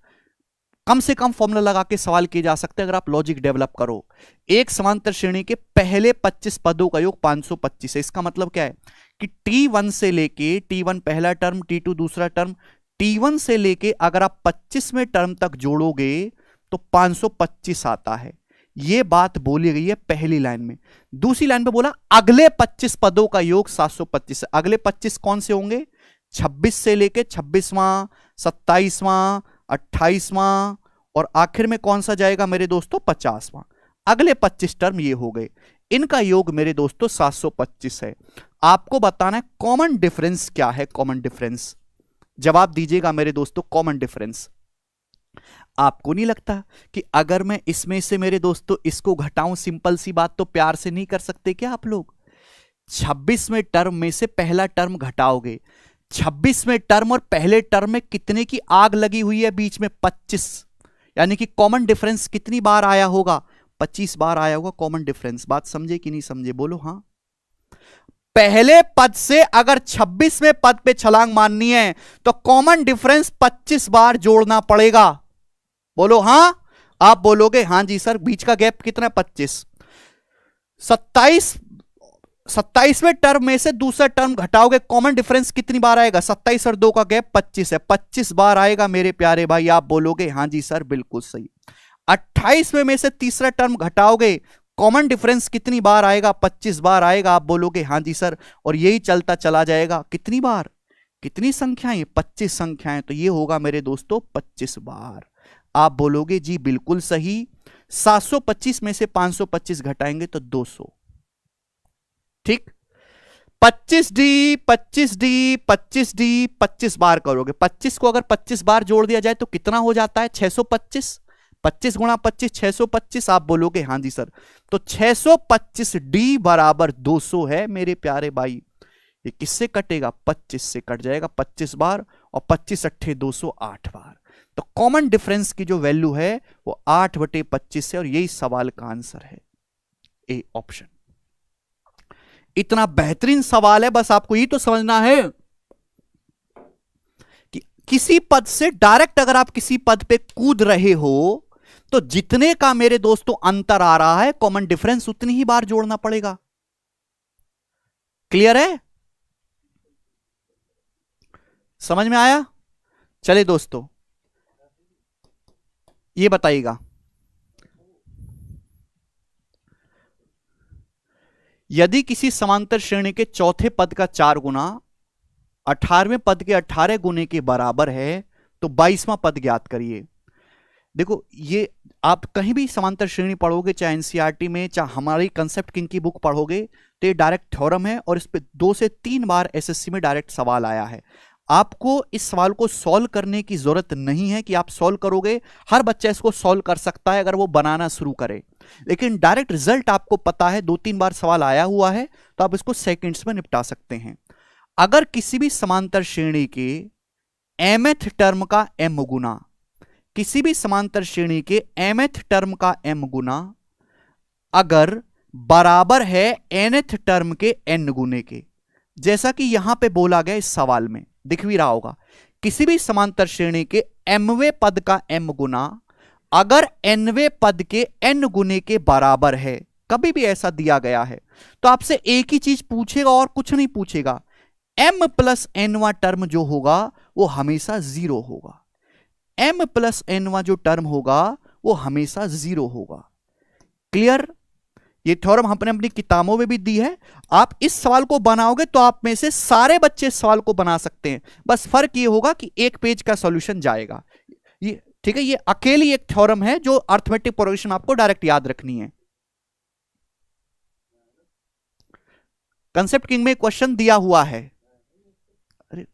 कम से कम फॉर्मूला लगा के सवाल किए जा सकते हैं अगर आप लॉजिक डेवलप करो। एक समांतर श्रेणी के पहले 25 पदों का योग 525 है। इसका मतलब क्या है कि T1 से लेके, T1 पहला टर्म, T2 दूसरा टर्म, T1 से लेके अगर आप 25वें टर्म तक जोड़ोगे तो 525 आता है। यह बात बोली गई है पहली लाइन में। दूसरी लाइन पे बोला अगले 25 पदों का योग 725 है। अगले 25 कौन से होंगे? 26 से लेके 26वां, 27वां, 28वां और आखिर में कौन सा जाएगा मेरे दोस्तों? 50वां। अगले 25 टर्म ये हो गए, इनका योग मेरे दोस्तों 725 है। आपको बताना है कॉमन डिफरेंस क्या है। कॉमन डिफरेंस जवाब दीजिएगा मेरे दोस्तों। कॉमन डिफरेंस आपको नहीं लगता कि अगर मैं इसमें से मेरे दोस्तों इसको घटाऊं, सिंपल सी बात, तो प्यार से नहीं कर सकते क्या आप लोग? 26वें टर्म में से पहला टर्म घटाओगे, 26वें टर्म और पहले टर्म में कितने की आग लगी हुई है बीच में? 25। यानी कि कॉमन डिफरेंस कितनी बार आया होगा? 25 बार आया होगा कॉमन डिफरेंस। बात समझे कि नहीं समझे? बोलो हाँ। पहले पद से अगर 26वें पद पे छलांग मारनी है तो कॉमन डिफरेंस 25 बार जोड़ना पड़ेगा। बोलो हाँ। आप बोलोगे हाँ जी सर, बीच का गैप कितना है? 25। 27वें टर्म में से दूसरा टर्म घटाओगे, कॉमन डिफरेंस कितनी बार आएगा? 27 और 2 का गैप 25 है, 25 बार आएगा मेरे प्यारे भाई। आप बोलोगे हाँ जी सर बिल्कुल सही। 28वें में से तीसरा टर्म घटाओगे, कॉमन डिफरेंस कितनी बार आएगा? 25 बार आएगा। आप बोलोगे हाँ जी सर। और यही चलता चला जाएगा कितनी बार? कितनी संख्याएं? 25 संख्याएं। तो ये होगा मेरे दोस्तों 25 बार। आप बोलोगे जी बिल्कुल सही। 725 में से 525 घटाएंगे तो 200। ठीक, 25D 25D 25D 25 बार करोगे। 25 को अगर 25 बार जोड़ दिया जाए तो कितना हो जाता है? 625। 25 गुणा 25 625। आप बोलोगे हाँ जी सर। तो 625D बराबर 200 है मेरे प्यारे भाई। ये किससे कटेगा? 25 से कट जाएगा 25 बार, और 25 अट्ठे 200 8 बार। तो कॉमन डिफरेंस की जो वैल्यू है वो 8/25 है, और यही सवाल का आंसर है ए ऑप्शन। इतना बेहतरीन सवाल है, बस आपको ये तो समझना है कि किसी पद से डायरेक्ट अगर आप किसी पद पे कूद रहे हो तो जितने का मेरे दोस्तों अंतर आ रहा है, कॉमन डिफरेंस उतनी ही बार जोड़ना पड़ेगा। क्लियर है? समझ में आया? चले दोस्तों ये बताइएगा, यदि किसी समांतर श्रेणी के चौथे पद का 4 गुना 18वें पद के 18 गुने के बराबर है तो 22वां पद ज्ञात करिए। देखो, ये आप कहीं भी समांतर श्रेणी पढ़ोगे, चाहे एनसीईआरटी में, चाहे हमारी कंसेप्ट किंग की बुक पढ़ोगे, तो ये डायरेक्ट थ्योरम है और इस पे 2 से 3 बार एसएससी में डायरेक्ट सवाल आया है। आपको इस सवाल को सॉल्व करने की जरूरत नहीं है कि आप सॉल्व करोगे, हर बच्चा इसको सॉल्व कर सकता है अगर वो बनाना शुरू करे, लेकिन डायरेक्ट रिजल्ट आपको पता है, 2-3 बार सवाल आया हुआ है, तो आप इसको सेकंड्स में निपटा सकते हैं। अगर किसी भी समांतर श्रेणी के mth टर्म का m गुना, किसी भी समांतर श्रेणी के mth टर्म का m गुना अगर बराबर है nth टर्म के n गुने के, जैसा कि यहां पे बोला गया इस सवाल में दिख भी रहा होगा, किसी भी समांतर श्रेणी के mवें पद का m गुना अगर nवें पद के n गुने के बराबर है, कभी भी ऐसा दिया गया है, तो आपसे एक ही चीज पूछेगा और कुछ नहीं पूछेगा, m प्लस nवा टर्म जो होगा वो हमेशा 0 होगा। m प्लस nवा जो टर्म होगा वो हमेशा 0 होगा। क्लियर? ये थ्योरम हमने अपनी किताबों में भी दी है। आप इस सवाल को बनाओगे तो आप में से सारे बच्चे इस सवाल को बना सकते हैं, बस फर्क ये होगा कि एक पेज का सॉल्यूशन जाएगा। ये ठीक है, ये अकेली एक थ्योरम है जो अर्थमेटिक प्रोग्रेशन आपको डायरेक्ट याद रखनी है। कंसेप्ट किंग में क्वेश्चन दिया हुआ है। अरे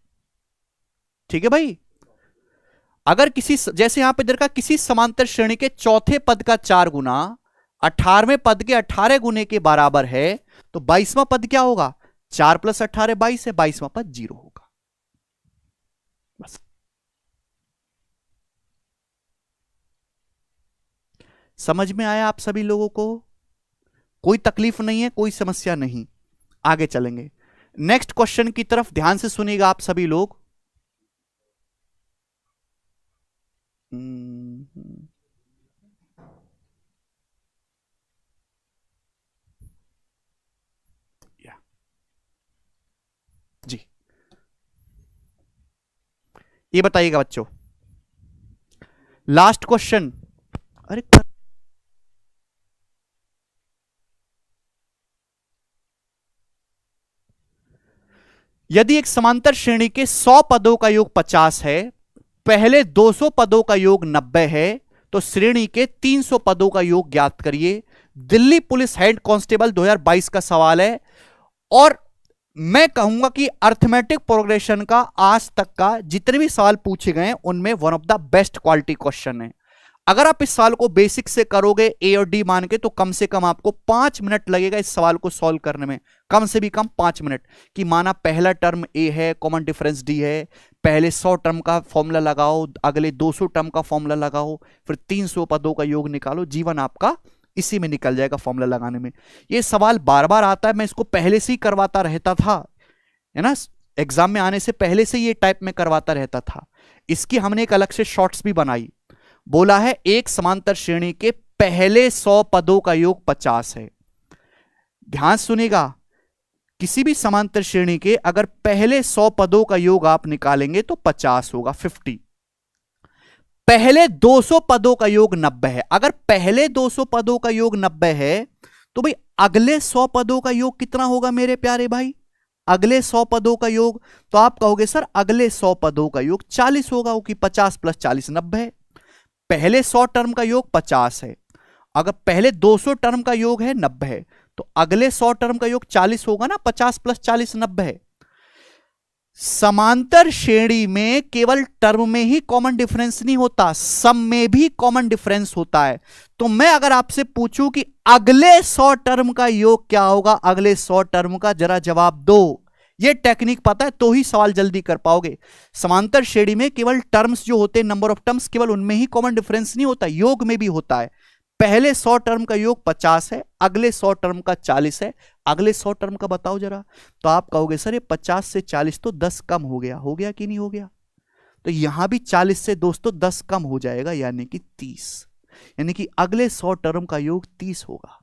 ठीक है भाई, अगर किसी, जैसे यहां पे देखा, किसी समांतर श्रेणी के चौथे पद का 4 गुना 18वें पद के 18 गुने के बराबर है, तो 22वां पद क्या होगा? 4 + 18 22 है, 22वां पद 0 होगा। बस समझ में आया आप सभी लोगों को? कोई तकलीफ नहीं है, कोई समस्या नहीं। आगे चलेंगे नेक्स्ट क्वेश्चन की तरफ, ध्यान से सुनिएगा आप सभी लोग। जी, ये बताइएगा बच्चों, लास्ट क्वेश्चन। अरे यदि एक समांतर श्रेणी के 100 पदों का योग 50 है, पहले 200 पदों का योग 90 है, तो श्रेणी के 300 पदों का योग ज्ञात करिए। दिल्ली पुलिस हेड कांस्टेबल 2022 का सवाल है, और मैं कहूंगा कि अर्थमेटिक प्रोग्रेशन का आज तक का जितने भी सवाल पूछे गए उनमें one of the best quality question है। अगर आप इस सवाल को बेसिक से करोगे, ए और डी मान के, तो कम से कम आपको 5 मिनट लगेगा इस सवाल को सॉल्व करने में, कम से भी कम 5 मिनट। कि माना पहला टर्म ए है, कॉमन डिफरेंस डी है, पहले 100 टर्म का फॉर्मूला लगाओ, अगले 200 टर्म का फॉर्मूला लगाओ, फिर 300 पदों का योग निकालो, जीवन आपका इसी में निकल जाएगा फॉर्मूला लगाने में। ये सवाल बार बार आता है, मैं इसको पहले से ही करवाता रहता था, है ना, एग्जाम में आने से पहले से ये टाइप में करवाता रहता था। इसकी हमने एक अलग से शॉर्ट्स भी बनाई। बोला है एक समांतर श्रेणी के पहले 100 पदों का योग 50 है। ध्यान सुनिएगा, किसी भी समांतर श्रेणी के अगर पहले 100 पदों का योग आप निकालेंगे तो 50 होगा, 50। पहले 200 पदों का योग 90 है। अगर पहले 200 पदों का योग 90 है तो भाई अगले 100 पदों का योग कितना होगा मेरे प्यारे भाई? अगले 100 पदों का योग, तो आप कहोगे सर अगले 100 पदों का योग 40 होगा, क्योंकि 50 + 40 90 है। पहले 100 टर्म का योग 50 है, अगर पहले 200 टर्म का योग है 90 है, तो अगले 100 टर्म का योग 40 होगा ना, 50 + 40 90 है। समांतर श्रेणी में केवल टर्म में ही कॉमन डिफरेंस नहीं होता, सम में भी कॉमन डिफरेंस होता है। तो मैं अगर आपसे पूछूं कि अगले 100 टर्म का योग क्या होगा, अगले 100 टर्म का जरा जवाब दो। ये टेक्निक पता है तो ही सवाल जल्दी कर पाओगे। समांतर श्रेणी में केवल टर्म्स जो होते हैं, नंबर ऑफ टर्म्स, केवल उनमें ही कॉमन डिफरेंस नहीं होता, योग में भी होता है। पहले 100 टर्म का योग 50 है, अगले 100 टर्म का 40 है, अगले 100 टर्म का बताओ जरा। तो आप कहोगे सर ये 50 से 40 तो 10 कम हो गया कि नहीं हो गया? तो यहां भी 40 से दोस्तों 10 कम हो जाएगा, यानी कि 30, यानी कि अगले 100 टर्म का योग 30 होगा।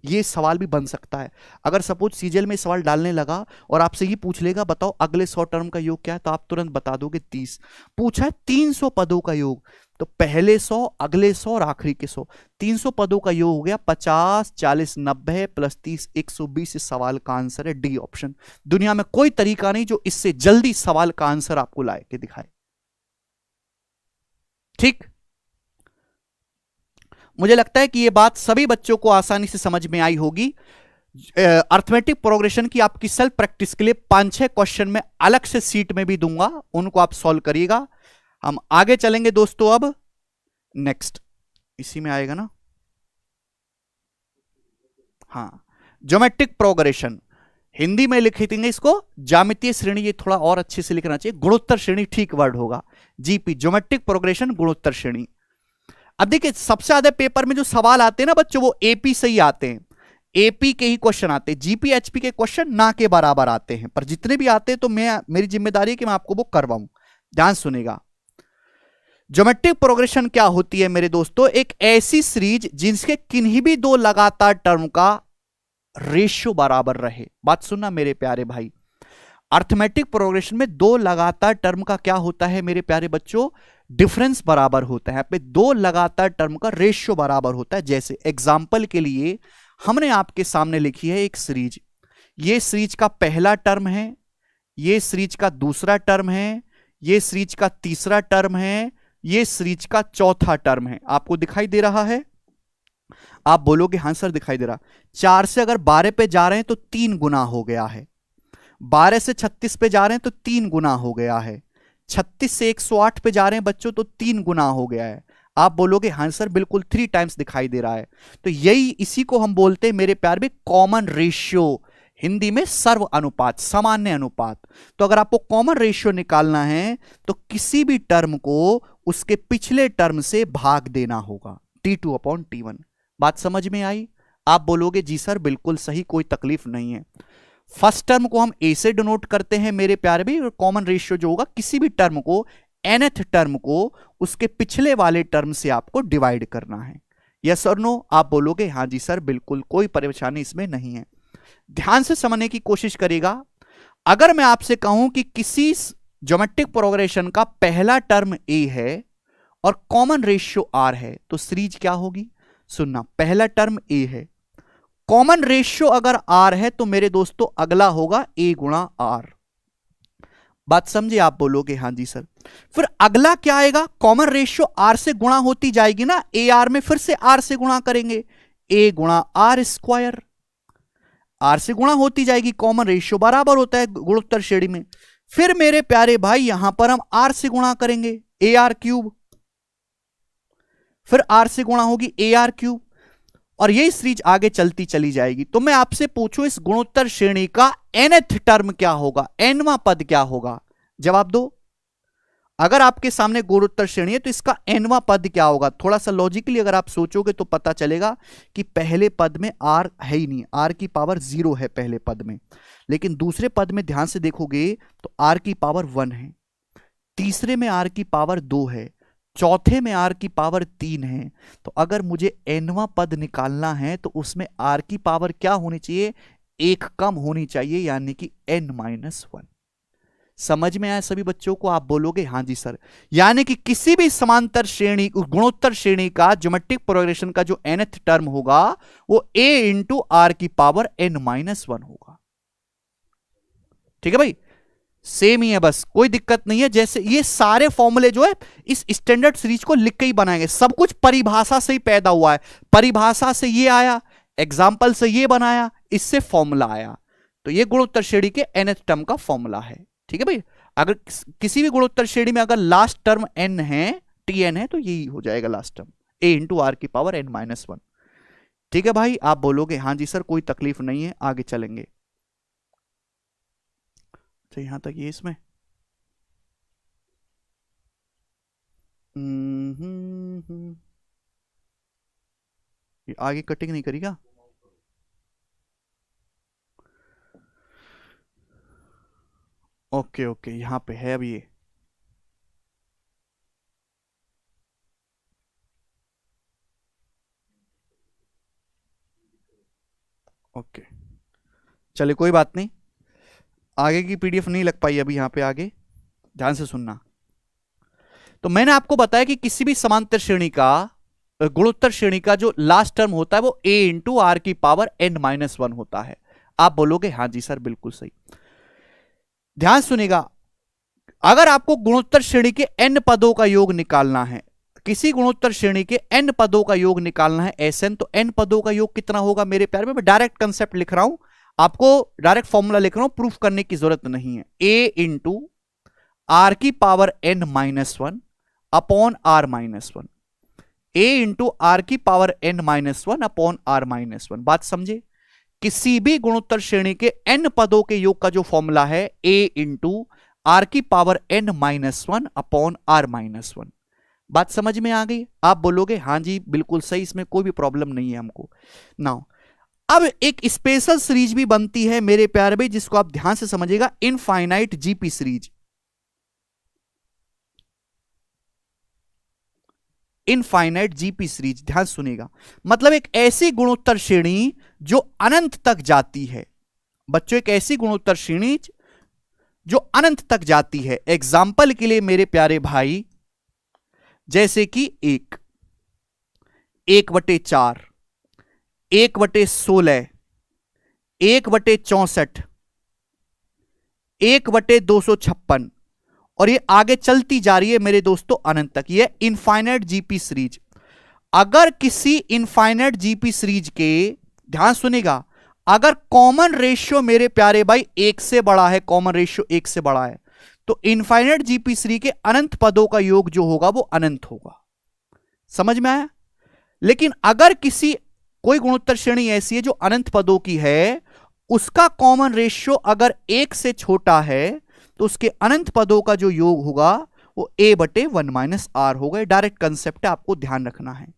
ये सवाल भी बन सकता है। अगर सपोज सीजीएल में सवाल डालने लगा और आपसे ये पूछ लेगा बताओ अगले 100 टर्म का योग क्या है, तो आप तुरंत बता दोगे 30। पूछा है 300 पदों का योग, तो पहले 100, अगले 100 और आखिरी के 100, 300 पदों का योग हो गया 50, 40, 90 प्लस 30, 120। इस सवाल का आंसर है डी ऑप्शन। दुनिया में कोई तरीका नहीं जो इससे जल्दी सवाल का आंसर आपको लाए के दिखाए। ठीक, मुझे लगता है कि यह बात सभी बच्चों को आसानी से समझ में आई होगी। अर्थमेटिक प्रोग्रेशन की आपकी सेल्फ प्रैक्टिस के लिए 5-6 क्वेश्चन में अलग से सीट में भी दूंगा, उनको आप सॉल्व करिएगा। हम आगे चलेंगे दोस्तों। अब नेक्स्ट इसी में आएगा ना, हाँ, ज्योमेट्रिक प्रोग्रेशन। हिंदी में लिख देंगे इसको ज्यामितीय श्रेणी, ये थोड़ा और अच्छे से लिखना चाहिए, गुणोत्तर श्रेणी ठीक वर्ड होगा, जीपी, ज्योमेट्रिक प्रोग्रेशन गुणोत्तर श्रेणी। अब देखिए सबसे ज्यादा पेपर में जो सवाल आते हैं ना बच्चों, वो एपी से ही आते हैं, एपी के ही क्वेश्चन आते हैं, जीपी एचपी के क्वेश्चन ना के बराबर आते हैं, पर जितने भी आते हैं तो मेरी जिम्मेदारी है कि मैं आपको वो करवाऊं। ध्यान सुनेगा। ज्योमेट्रिक प्रोग्रेशन क्या होती है मेरे दोस्तों? एक ऐसी सीरीज जिनके किन्हीं भी दो लगातार टर्म का रेशियो बराबर रहे। बात सुनना मेरे प्यारे भाई, अर्थमेटिक प्रोग्रेशन में दो लगातार टर्म का क्या होता है मेरे प्यारे बच्चों? डिफरेंस बराबर होता है। यहाँ पे दो लगातार टर्म का रेशियो बराबर होता है। जैसे एग्जाम्पल के लिए हमने आपके सामने लिखी है एक सीरीज, ये सीरीज का पहला टर्म है, ये सीरीज का दूसरा टर्म है, ये सीरीज का तीसरा टर्म है, ये सीरीज का चौथा टर्म है। आपको दिखाई दे रहा है? आप बोलोगे हाँ सर दिखाई दे रहा। 4 से अगर 12 पे जा रहे हैं तो 3 गुना हो गया है, 12 से 36 पे जा रहे हैं तो 3 गुना हो गया है, 36 से 108 पे जा रहे हैं बच्चों तो 3 गुना हो गया है। आप बोलोगे हाँ सर बिल्कुल 3 टाइम्स दिखाई दे रहा है। तो यही इसी को हम बोलते हैं मेरे प्यार में कॉमन रेशियो, हिंदी में सर्व अनुपात, सामान्य अनुपात। तो अगर आपको कॉमन रेशियो निकालना है तो किसी भी टर्म को उसके पिछले टर्म से भाग देना होगा, T2/T1। बात समझ में आई? आप बोलोगे जी सर बिल्कुल सही, कोई तकलीफ नहीं है। फर्स्ट टर्म को हम ए से डिनोट करते हैं मेरे प्यारे भी, और कॉमन रेशियो जो होगा किसी भी टर्म को, nth टर्म को उसके पिछले वाले टर्म से आपको डिवाइड करना है। यस और नो? आप बोलोगे हाँ जी सर बिल्कुल, कोई परेशानी इसमें नहीं है। ध्यान से समझने की कोशिश करिएगा। अगर मैं आपसे कहूं कि किसी ज्योमेट्रिक प्रोग्रेशन का पहला टर्म ए है और कॉमन रेशियो आर है तो सीरीज क्या होगी? सुनना, पहला टर्म ए है, कॉमन रेशियो अगर आर है तो मेरे दोस्तों अगला होगा ए गुणा आर। बात समझे? आप बोलोगे हाँ जी सर। फिर अगला क्या आएगा? कॉमन रेशियो आर से गुणा होती जाएगी ना, ए आर में फिर से आर से गुणा करेंगे, ए गुणा आर स्क्वायर, आर से गुणा होती जाएगी, कॉमन रेशियो बराबर होता है गुणोत्तर श्रेणी में। फिर मेरे प्यारे भाई यहां पर हम आर से गुणा करेंगे, ए आर क्यूब, फिर आर से गुणा होगी ए आर क्यूब, और यही सीरीज आगे चलती चली जाएगी। तो मैं आपसे पूछूं इस गुणोत्तर श्रेणी का nth टर्म क्या होगा, nवां पद क्या होगा? जवाब दो। अगर आपके सामने गुणोत्तर श्रेणी है तो इसका nवां पद क्या होगा? थोड़ा सा लॉजिकली अगर आप सोचोगे तो पता चलेगा कि पहले पद में आर है ही नहीं, आर की पावर 0 है पहले पद में, लेकिन दूसरे पद में ध्यान से देखोगे तो आर की पावर 1 है, तीसरे में आर की पावर 2 है, चौथे में आर की पावर 3 है। तो अगर मुझे nवां पद निकालना है तो उसमें आर की पावर क्या होनी चाहिए? 1 कम होनी चाहिए, यानी कि n-1। समझ में आया सभी बच्चों को? आप बोलोगे हाँ जी सर। यानी कि किसी भी समांतर श्रेणी, गुणोत्तर श्रेणी का ज्योमेट्रिक प्रोग्रेशन का जो nth टर्म होगा वो a इंटू आर की पावर n-1 होगा। ठीक है भाई, सेम ही है, बस कोई दिक्कत नहीं है। जैसे ये सारे फॉर्मूले जो है इस स्टैंडर्ड सीरीज को लिख के ही बनाएंगे, सब कुछ परिभाषा से ही पैदा हुआ है, परिभाषा से ये आया, एग्जाम्पल से ये बनाया, इससे फॉर्मूला आया। तो ये गुणोत्तर श्रेणी के nth टर्म का फॉर्मूला है। ठीक है भाई, अगर किसी भी गुणोत्तर श्रेणी में अगर लास्ट टर्म n है, tn है, तो यही हो जाएगा last term, a into r की पावर n-1। ठीक है भाई, आप बोलोगे हाँ जी सर कोई तकलीफ नहीं है, आगे चलेंगे। तो यहां तक ये इसमें ये आगे कटिंग नहीं करेगा। ओके ओके, यहां पे है अब ये। ओके चलिए कोई बात नहीं, आगे की पीडीएफ नहीं लग पाई अभी यहां पे, आगे ध्यान से सुनना। तो मैंने आपको बताया कि किसी भी समांतर श्रेणी का गुणोत्तर श्रेणी का जो लास्ट टर्म होता है वो a इंटू आर की पावर n-1 होता है। आप बोलोगे हाँ जी सर बिल्कुल सही। ध्यान सुनिएगा, अगर आपको गुणोत्तर श्रेणी के n पदों का योग निकालना है, किसी गुणोत्तर श्रेणी के n पदों का योग निकालना है Sn, तो n पदों का योग कितना होगा मेरे प्यारे में? मैं डायरेक्ट कंसेप्ट लिख रहा हूं, आपको डायरेक्ट फॉर्मूला लिख रहा हूं, प्रूफ करने की जरूरत नहीं है। a इंटू आर की power n-1 upon r-1, a into r की पावर n-1 अपॉन r-1। बात समझे? किसी भी गुणोत्तर श्रेणी के n पदों के योग का जो फॉर्मूला है a इंटू आर की पावर n-1 अपॉन r-1। बात समझ में आ गई? आप बोलोगे हाँ जी बिल्कुल सही, इसमें कोई भी प्रॉब्लम नहीं है हमको। नाउ अब एक स्पेशल सीरीज भी बनती है मेरे प्यारे भाई, जिसको आप ध्यान से समझिएगा, infinite GP series. Infinite GP series, ध्यान सुनिएगा, मतलब एक ऐसी गुणोत्तर श्रेणी जो अनंत तक जाती है। बच्चों, एक ऐसी गुणोत्तर श्रेणी जो अनंत तक जाती है। एग्जाम्पल के लिए मेरे प्यारे भाई, जैसे कि 1/4, 1/16, 1/64, 1/256 और ये आगे चलती जा रही है मेरे दोस्तों अनंत तक। ये इनफाइनाइट जीपी सीरीज। अगर किसी इनफाइनाइट जीपी सीरीज के, ध्यान सुनेगा, अगर कॉमन रेशियो मेरे प्यारे भाई 1 से बड़ा है, कॉमन रेशियो 1 से बड़ा है, तो इनफाइनाइट जीपी सीरीज के अनंत पदों का योग जो होगा वो अनंत होगा। समझ में आया? लेकिन अगर कोई गुणोत्तर श्रेणी ऐसी है जो अनंत पदों की है, उसका कॉमन रेशियो अगर 1 से छोटा है, तो उसके अनंत पदों का जो योग होगा वो a/1 - होगा। डायरेक्ट कंसेप्ट है, आपको ध्यान रखना है।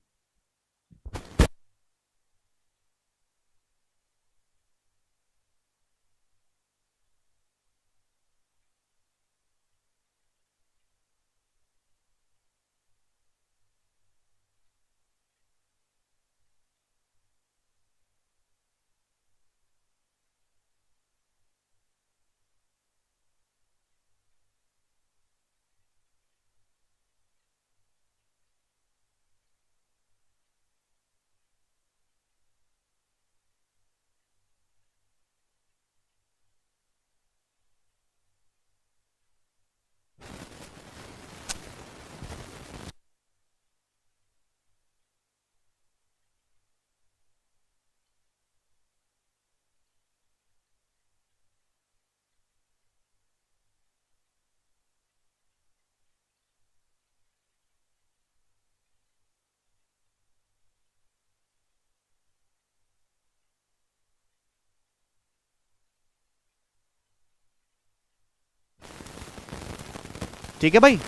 ठीक है भाई।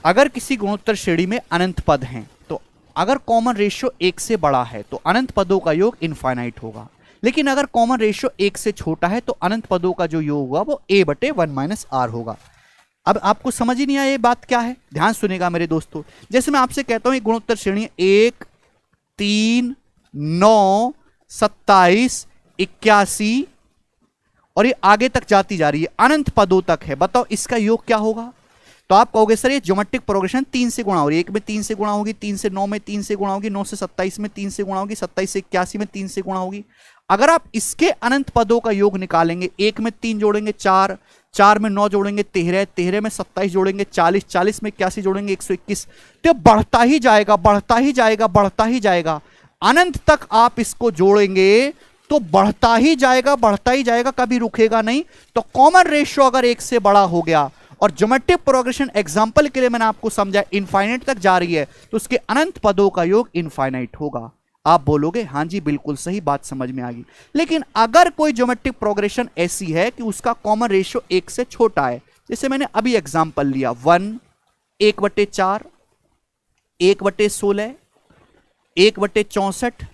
अगर किसी गुणोत्तर श्रेणी में अनंत पद हैं, तो अगर कॉमन रेशियो 1 से बड़ा है तो अनंत पदों का योग इनफाइनाइट होगा। लेकिन अगर कॉमन रेशियो 1 से छोटा है तो अनंत पदों का जो योग होगा वो a/1 - r होगा। अब आपको समझ ही नहीं आया ये बात क्या है? ध्यान सुनेगा मेरे दोस्तों। जैसे मैं आपसे कहता हूं एक गुणोत्तर श्रेणी 1, 3, 9, 27, 81 और ये आगे तक जाती जा रही है, अनंत पदों तक है। बताओ इसका योग क्या होगा? तो आप कहोगे सर ये ज्योमेट्रिक प्रोग्रेशन 3 से गुणा हो रही है। 1 में 3 से गुणा होगी, 3 से 9 में 3 से गुणा होगी, 9 से 27 में 3 से गुणा होगी, 27 से 81 में 3 से गुणा होगी। अगर आप इसके अनंत पदों का योग निकालेंगे, 1 में 3 जोड़ेंगे 4, 4 में 9 जोड़ेंगे 13, 13 में 27 जोड़ेंगे 40, 40 में 81 जोड़ेंगे 121, तो बढ़ता ही जाएगा, बढ़ता ही जाएगा, बढ़ता ही जाएगा। अनंत तक आप इसको जोड़ेंगे तो बढ़ता ही जाएगा, बढ़ता ही जाएगा, कभी रुकेगा नहीं। तो कॉमन रेशियो अगर 1 से बड़ा हो गया और ज्योमेट्रिक प्रोग्रेशन एग्जांपल के लिए मैंने आपको समझा इनफाइनाइट तक जा रही है, तो उसके अनंत पदों का योग इनफाइनाइट होगा। आप बोलोगे हाँ जी बिल्कुल सही, बात समझ में आ गई। लेकिन अगर कोई ज्योमेट्रिक प्रोग्रेशन ऐसी है कि उसका कॉमन रेशियो 1 से छोटा है, जैसे मैंने अभी एग्जांपल लिया 1, 1/4, 1/16, 1/64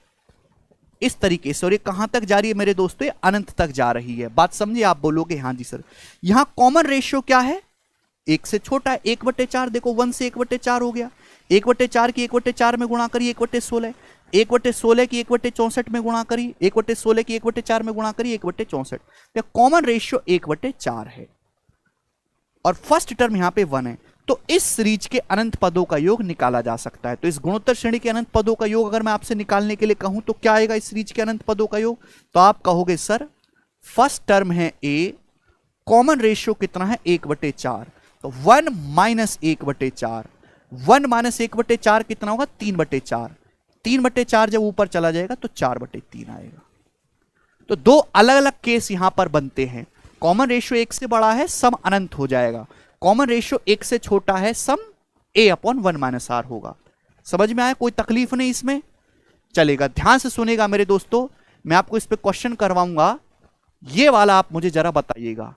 इस तरीके से। और ये कहां तक जा रही है मेरे दोस्तों? ये अनंत तक जा रही है। बात समझिए? आप बोलोगे हाँ जी सर। यहां कॉमन रेशियो क्या है? 1 से छोटा है। 1/4 देखो 1 से 1/4 हो गया। 1/4 की 1/4 में गुणा करिए 1/16। 1/16 की 1/64 में गुणा करिए। 1/16 की 1/4 में गुणा करिए 1/64। तो कॉमन रेशियो 1/4 है और फर्स्ट टर्म यहां पे 1 है। तो इस सीरीज के अनंत पदों का योग निकाला जा सकता है। तो इस गुणोत्तर श्रेणी के अनंत पदों का योग अगर मैं आपसे निकालने के लिए कहूं तो क्या आएगा इस सीरीज के अनंत पदों का योग? तो आप कहोगे सर फर्स्ट टर्म है a, कॉमन रेशियो कितना है? 1/4। तो 1 माइनस 1/4, 1 माइनस 1/4 कितना होगा? 3/4। 3/4 जब ऊपर चला जाएगा तो 4/3 आएगा। तो दो अलग अलग केस यहां पर बनते हैं। कॉमन रेशियो 1 से बड़ा है, सम अनंत हो जाएगा। कॉमन रेशियो 1 से छोटा है, सम a/1 माइनस r होगा। समझ में आया? कोई तकलीफ नहीं इसमें, चलेगा। ध्यान से सुनेगा मेरे दोस्तों, मैं आपको इस पे क्वेश्चन करवाऊंगा। ये वाला आप मुझे जरा बताइएगा।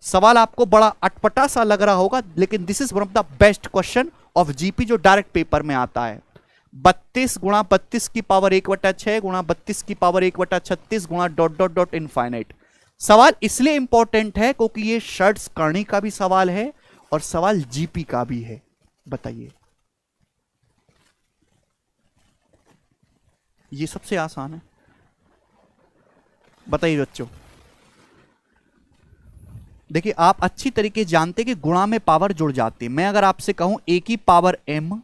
सवाल आपको बड़ा अटपटा सा लग रहा होगा, लेकिन this is one of the best question of GP जो डायरेक्ट पेपर में आता है। 32 गुणा 32 की पावर 1/6 गुणा 32 की पावर 1/36 गुणा डॉट डॉट डॉट इनफाइनाइट। सवाल इसलिए इंपॉर्टेंट है क्योंकि ये शर्ट्स करनी का भी सवाल है और सवाल जीपी का भी है। बताइए, ये सबसे आसान है। बताइए बच्चों, देखिए आप अच्छी तरीके से जानते कि गुणा में पावर जुड़ जाती है। मैं अगर आपसे कहूं a की पावर m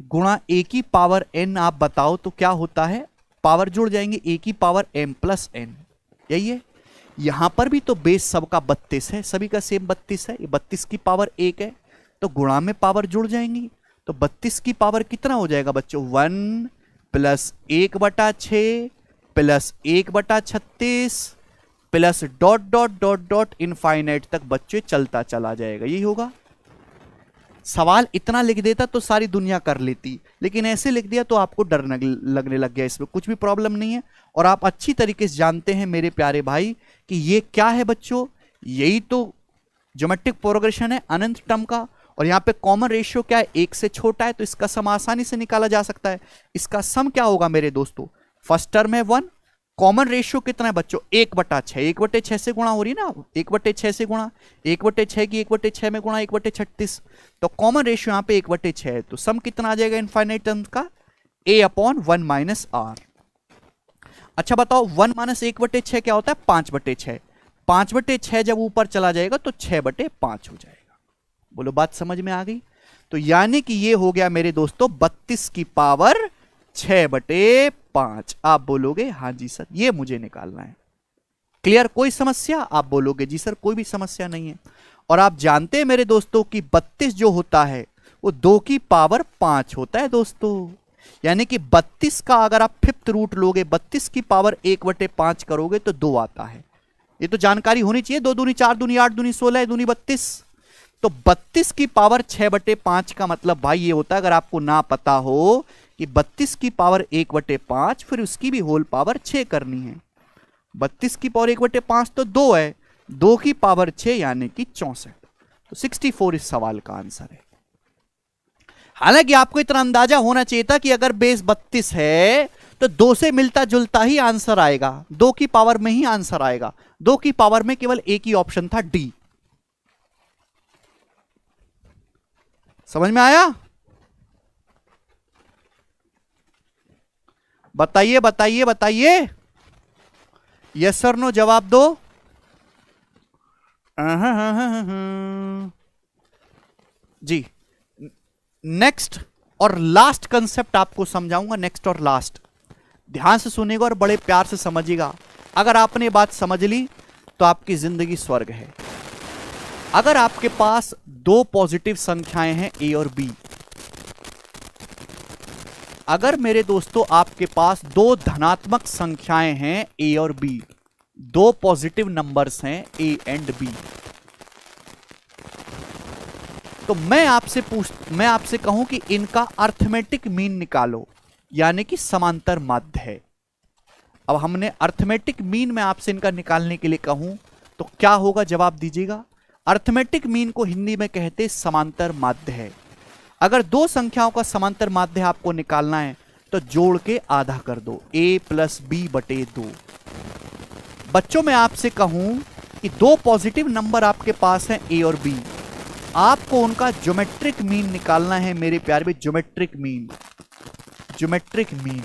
गुणा a की पावर n, आप बताओ तो क्या होता है? पावर जुड़ जाएंगे, a की पावर m प्लस n। यही है। यहां पर भी तो बेस सबका 32 है, सभी का सेम 32 है। ये 32 की पावर 1 है, तो गुणा में पावर जुड़ जाएंगी। तो 32 की पावर कितना हो जाएगा बच्चों? 1 plus 1/6 plus 1/36 plus dot dot dot dot infinite तक बच्चे चलता चला जाएगा। यही होगा। सवाल इतना लिख देता तो सारी दुनिया कर लेती, लेकिन ऐसे लिख दिया तो आपको डर लगने लग गया। इसमें कुछ भी प्रॉब्लम नहीं है। और आप अच्छी तरीके से जानते हैं मेरे प्यारे भाई कि ये क्या है बच्चों? यही तो ज्योमेट्रिक प्रोग्रेशन है अनंत टर्म का। और यहाँ पे कॉमन रेशियो क्या है? 1 से छोटा है, तो इसका सम आसानी से निकाला जा सकता है। इसका सम क्या होगा मेरे दोस्तों? फर्स्ट टर्म है 1, कॉमन रेशियो कितना है बच्चों? 1/6। 1/6 से गुणा हो रही है ना, 1/6 से गुणा, 1/6 की 1/6 में गुणा 1/36। तो कॉमन रेशियो यहाँ पे 1/6 है, तो सम कितना आ जाएगा इनफाइनाइट टर्म्स का? a/1 minus r। अच्छा बताओ, 1 माइनस 1/6 क्या होता है? 5/6। 5/6 जब ऊपर चला जाएगा तो 6/5 हो जाएगा। बोलो बात समझ में आ गई? तो यानी कि ये हो गया मेरे दोस्तों 32 की पावर 6/5। आप बोलोगे हाँ जी सर, ये मुझे निकालना है। क्लियर? कोई समस्या? आप बोलोगे जी सर कोई भी समस्या नहीं है। और आप जानते हैं मेरे दोस्तों कि 32 जो होता है वो 2 की पावर 5 होता है दोस्तों। यानी कि 32 का अगर आप 5th रूट लोगे, 32 की पावर 1/5 करोगे तो 2 आता है। ये तो जानकारी होनी चाहिए। 2 दूनी 4 दूनी 8 दूनी 16 दूनी 32। तो 32 की पावर 6/5 का मतलब भाई ये होता है, अगर आपको ना पता हो कि 32 की पावर 1/5 फिर उसकी भी होल पावर 6 करनी है। 32 की पावर 1/5 तो 2 है, 2 की पावर 6 यानी कि 64। तो 64 इस सवाल का आंसर है। हालांकि आपको इतना अंदाजा होना चाहिए था कि अगर बेस 32 है तो 2 से मिलता जुलता ही आंसर आएगा, 2 की पावर में ही आंसर आएगा। 2 की पावर में केवल एक ही ऑप्शन था, डी। समझ में आया? बताइए बताइए बताइए, यस सर नो जवाब दो। जी, नेक्स्ट और लास्ट कंसेप्ट आपको समझाऊंगा। नेक्स्ट और लास्ट, ध्यान से सुनेगा और बड़े प्यार से समझिएगा। अगर आपने बात समझ ली तो आपकी जिंदगी स्वर्ग है। अगर आपके पास 2 पॉजिटिव संख्याएं हैं ए और बी, अगर मेरे दोस्तों आपके पास 2 धनात्मक संख्याएं हैं ए और बी, 2 पॉजिटिव नंबर्स हैं ए एंड बी, तो मैं आपसे कहूं कि इनका अर्थमेटिक मीन निकालो, यानी कि समांतर माध्य है। अब हमने अर्थमेटिक मीन में आपसे इनका निकालने के लिए कहूं तो क्या होगा? जवाब दीजिएगा। अर्थमेटिक मीन को हिंदी में कहते समांतर माध्य है। अगर 2 संख्याओं का समांतर माध्य आपको निकालना है तो जोड़ के आधा कर दो, a+b/2। बच्चों मैं आपसे कहूं कि दो पॉजिटिव नंबर आपके पास हैं a और b, आपको उनका ज्योमेट्रिक मीन निकालना है मेरे प्यारे भी। Geometric mean, geometric mean.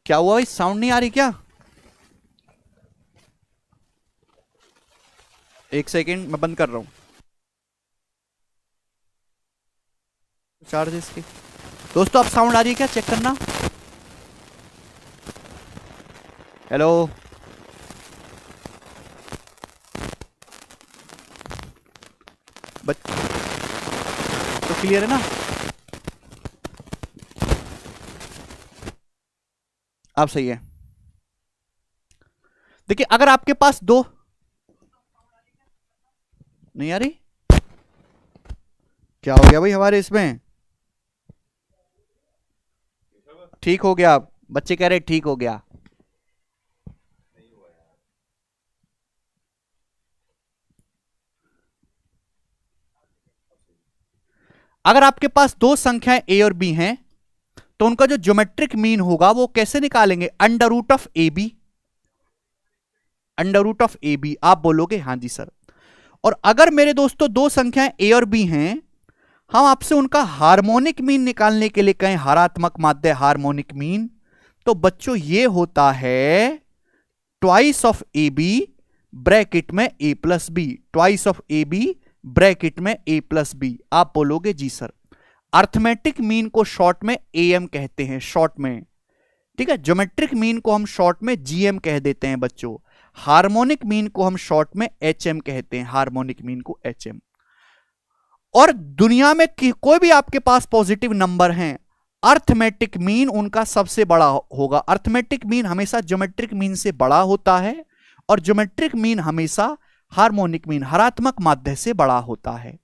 क्या हुआ भाई, साउंड नहीं आ रही क्या? एक सेकेंड मैं बंद कर रहा हूं चार्ज इसके। दोस्तों अब साउंड आ रही है क्या, चेक करना। हेलो, तो क्लियर है ना? अब सही है। देखिए अगर आपके पास दो, नहीं आ रही, क्या हो गया भाई हमारे इसमें? ठीक हो गया, बच्चे कह रहे ठीक हो गया। अगर आपके पास दो संख्याएं a और b हैं तो उनका जो ज्योमेट्रिक मीन होगा वो कैसे निकालेंगे? Under root of a b, under root of a b. आप बोलोगे हां जी सर। और अगर मेरे दोस्तों दो संख्याएं a और b हैं, हम आपसे उनका हार्मोनिक मीन निकालने के लिए कहें, हरात्मक माध्य हार्मोनिक मीन, तो बच्चों ये होता है twice of a b bracket में a+b, twice of a b bracket में a+b। आप बोलोगे जी सर। अर्थमेटिक मीन को शॉर्ट में am कहते हैं, शॉर्ट में, ठीक है। ज्योमेट्रिक मीन को हम शॉर्ट में gm कह देते हैं बच्चों। हार्मोनिक मीन को हम शॉर्ट में hm कहते हैं, हार्मोनिक मीन को hm। और दुनिया में कोई भी आपके पास पॉजिटिव नंबर हैं, अर्थमेटिक मीन उनका सबसे बड़ा होगा। अर्थमेटिक मीन हमेशा ज्योमेट्रिक मीन से बड़ा होता है और ज्योमेट्रिक मीन हमेशा हार्मोनिक मीन, हरात्मक माध्य से बड़ा होता है।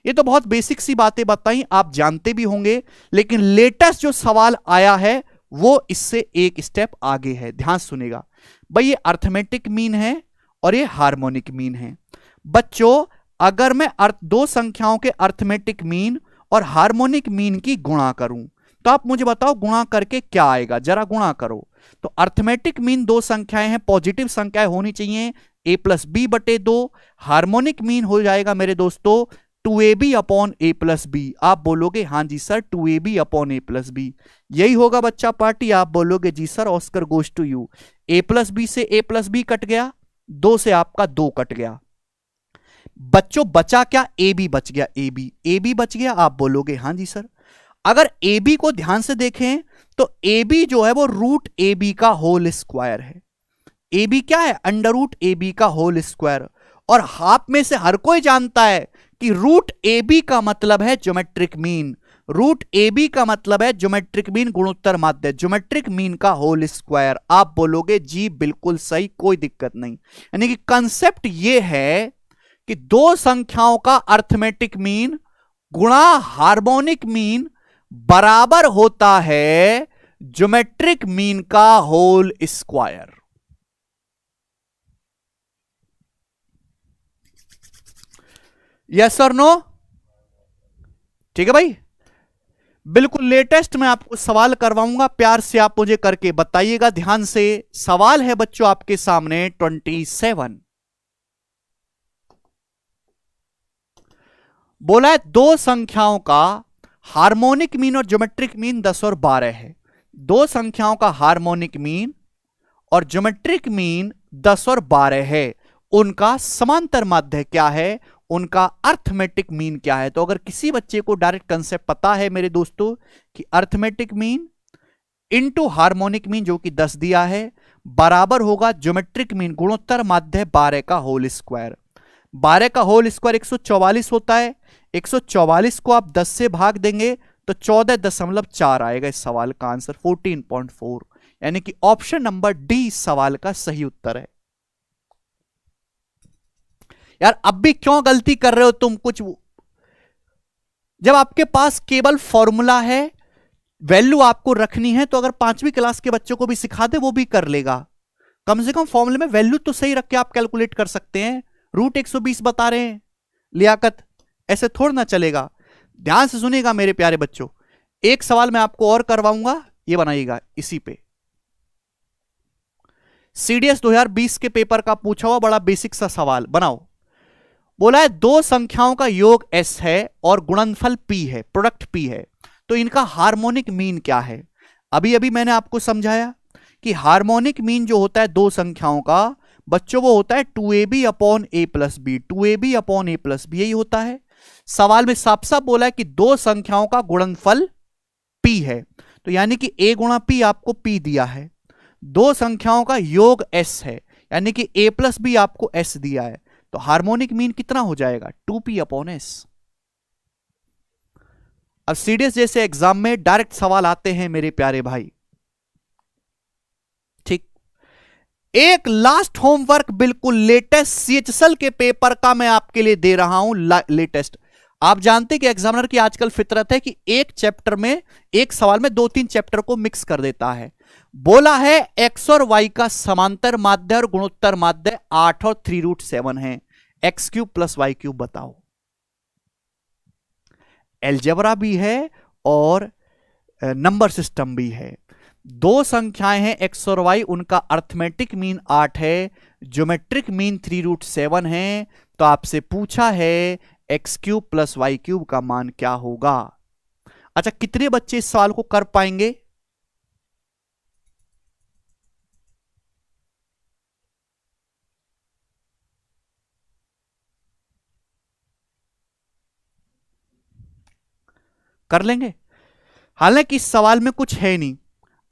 ये तो बहुत बेसिक सी बातें बताई, आप जानते भी होंगे, लेकिन लेटेस्ट जो सवाल आया है वो इससे एक स्टेप आगे है। ध्यान सुनेगा भाई, ये अर्थमेटिक मीन है और ये हार्मोनिक मीन है। बच्चों अगर मैं दो संख्याओं के अर्थमेटिक मीन और हार्मोनिक मीन की गुणा करूं तो आप मुझे बताओ गुणा करके क्या आएगा, जरा गुणा करो। तो अर्थमेटिक मीन दो संख्याएं हैं, पॉजिटिव संख्याएं होनी चाहिए, a+b/2। हार्मोनिक मीन हो जाएगा मेरे दोस्तों 2ab/a+b। आप बोलोगे हां जी सर 2ab/a+b, यही होगा बच्चा पार्टी। आप बोलोगे जी sir, Oscar goes to you. a+b से a+b कट गया, 2 से आपका 2 कट गया। बच्चों बचा क्या? ab बच गया, ab बच गया। आप बोलोगे हां जी सर। अगर ab को ध्यान से देखें तो ab जो है वो रूट ab का होल स्क्वायर है। ab क्या है? अंडर रूट ab का होल स्क्वायर। और हाफ में से हर कोई जानता है कि रूट ab का मतलब है ज्योमेट्रिक मीन, रूट ab का मतलब है ज्योमेट्रिक मीन गुणोत्तर माध्य, ज्योमेट्रिक मीन का होल स्क्वायर। आप बोलोगे जी बिल्कुल सही, कोई दिक्कत नहीं। यानी कि कंसेप्ट यह है कि दो संख्याओं का अर्थमेटिक मीन गुणा हार्मोनिक मीन बराबर होता है ज्योमेट्रिक मीन का होल स्क्वायर। यस और नो? ठीक है भाई, बिल्कुल लेटेस्ट मैं आपको सवाल करवाऊंगा, प्यार से आप मुझे करके बताइएगा। ध्यान से सवाल है बच्चों आपके सामने 27। बोला है दो संख्याओं का हार्मोनिक मीन और ज्योमेट्रिक मीन 10 और 12 है। दो संख्याओं का हार्मोनिक मीन और ज्योमेट्रिक मीन 10 और 12 है। उनका समांतर माध्य क्या है, उनका अर्थमेटिक मीन क्या है? तो अगर किसी बच्चे को डायरेक्ट कंसेप्ट पता है मेरे दोस्तों कि arithmetic mean into harmonic mean जो कि 10 दिया है बराबर होगा ज्योमेट्रिक मीन गुणोत्तर माध्य 12 का होल स्क्वायर। 12 का होल स्क्वायर 144 होता है। 144 को आप 10 से भाग देंगे तो 14.4 आएगा इस सवाल का आंसर 14.4। यानी कि ऑप्शन नंबर डी इस सवाल का सही उत्तर है। यार अब भी क्यों गलती कर रहे हो तुम कुछ, जब आपके पास केवल फॉर्मूला है, वैल्यू आपको रखनी है, तो अगर 5वीं क्लास के बच्चों को भी सिखा दे वो भी कर लेगा। कम से कम फॉर्मूले में वैल्यू तो सही रख के आप कैलकुलेट कर सकते हैं। रूट 120 बता रहे हैं लियाकत, ऐसे थोड़ा ना चलेगा। ध्यान से सुनिएगा मेरे प्यारे बच्चों, एक सवाल मैं आपको और करवाऊंगा, ये बनाइएगा इसी पे। सीडीएस 2020 के पेपर का पूछा हुआ बड़ा बेसिक सा सवाल बनाओ। बोला है दो संख्याओं का योग s है और गुणनफल p है, प्रोडक्ट p है, तो इनका हार्मोनिक मीन क्या है। अभी अभी मैंने आपको समझाया कि हार्मोनिक मीन जो होता है दो संख्याओं का बच्चों वो होता है 2ab upon a plus b, 2ab upon a plus b, यही होता है। सवाल में साफ साफ बोला है कि दो संख्याओं का गुणनफल p है, तो यानी कि a गुणा p आपको p दिया है, दो संख्याओं का योग s है यानी कि a प्लस बी आपको s दिया है, तो हार्मोनिक मीन कितना हो जाएगा 2p अपॉन s। अब सीडीएस जैसे एग्जाम में डायरेक्ट सवाल आते हैं मेरे प्यारे भाई, ठीक। एक लास्ट होमवर्क बिल्कुल लेटेस्ट सीएचएसएल के पेपर का मैं आपके लिए दे रहा हूं, लेटेस्ट। आप जानते हैं कि एग्जामिनर की आजकल फितरत है कि एक चैप्टर में, एक सवाल में दो तीन चैप्टर को मिक्स कर देता है। बोला है x और y का समांतर माध्य और गुणोत्तर माध्य 8 और 3√7 है, x cube plus y cube बताओ। एलजेब्रा भी है और नंबर सिस्टम भी है, दो संख्याएं हैं x और y, उनका अर्थमेटिक मीन 8 है, ज्योमेट्रिक मीन 3√7 है, तो आपसे पूछा है x cube plus y cube का मान क्या होगा। अच्छा, कितने बच्चे इस सवाल को कर पाएंगे? कर लेंगे? हालांकि इस सवाल में कुछ है नहीं।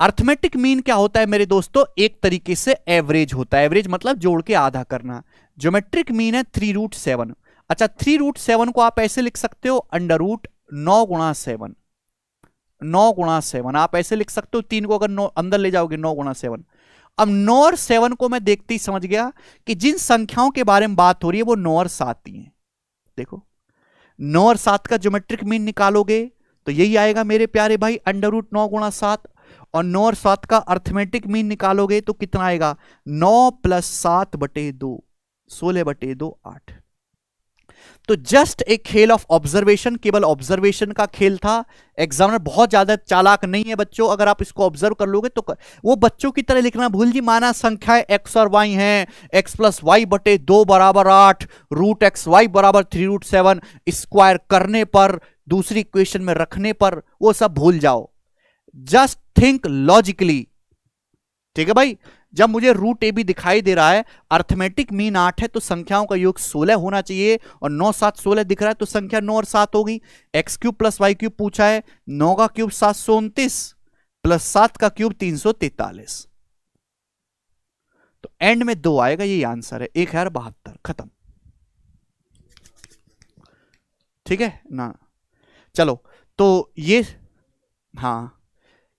अर्थमेटिक मीन क्या होता है मेरे दोस्तों, एक तरीके से एवरेज होता है, एवरेज मतलब जोड़ के आधा करना। ज्योमेट्रिक मीन है 3√7। अच्छा, 3√7 को आप ऐसे लिख सकते हो अंडर रूट 9 गुणा 7, 9 गुणा 7 आप ऐसे लिख सकते हो, 3 को अगर 9 अंदर ले जाओगे 9 गुणा 7। अब 9 और 7 को मैं देखते ही समझ गया कि जिन संख्याओं के बारे में बात हो रही है वो 9 और 7 ही है। देखो 9 और 7 का ज्योमेट्रिक मीन निकालोगे तो यही आएगा मेरे प्यारे भाई अंडर रूट 9 गुणा 7, और 9 और 7 का अर्थमेटिक मीन निकालोगे तो कितना आएगा 9 प्लस 7 बटे 2, 16 बटे 2 8। तो जस्ट एक खेल ऑफ ऑब्जर्वेशन, केवल ऑब्जर्वेशन का खेल था। एग्जामिनर बहुत ज्यादा चालाक नहीं है बच्चों, अगर आप इसको ऑब्जर्व कर लोगे तो वो बच्चों की तरह लिखना भूल जी, माना संख्याएं x और y हैं, x प्लस वाई बटे 2 बराबर 8, रूट एक्स वाई बराबर 3√7, स्क्वायर करने पर, दूसरी इक्वेशन में रखने पर, वो सब भूल जाओ। जस्ट थिंक लॉजिकली, ठीक है भाई। जब मुझे रूट ए बी दिखाई दे रहा है, अर्थमेटिक मीन 8 है तो संख्याओं का योग 16 होना चाहिए, और 9 7 16 दिख रहा है तो संख्या 9 और 7 होगी। X cube plus y cube पूछा है, 9 का क्यूब 729 प्लस 7 का क्यूब 343, तो एंड में 2 आएगा, यही आंसर है 1072। खत्म, ठीक है ना। चलो तो ये, हाँ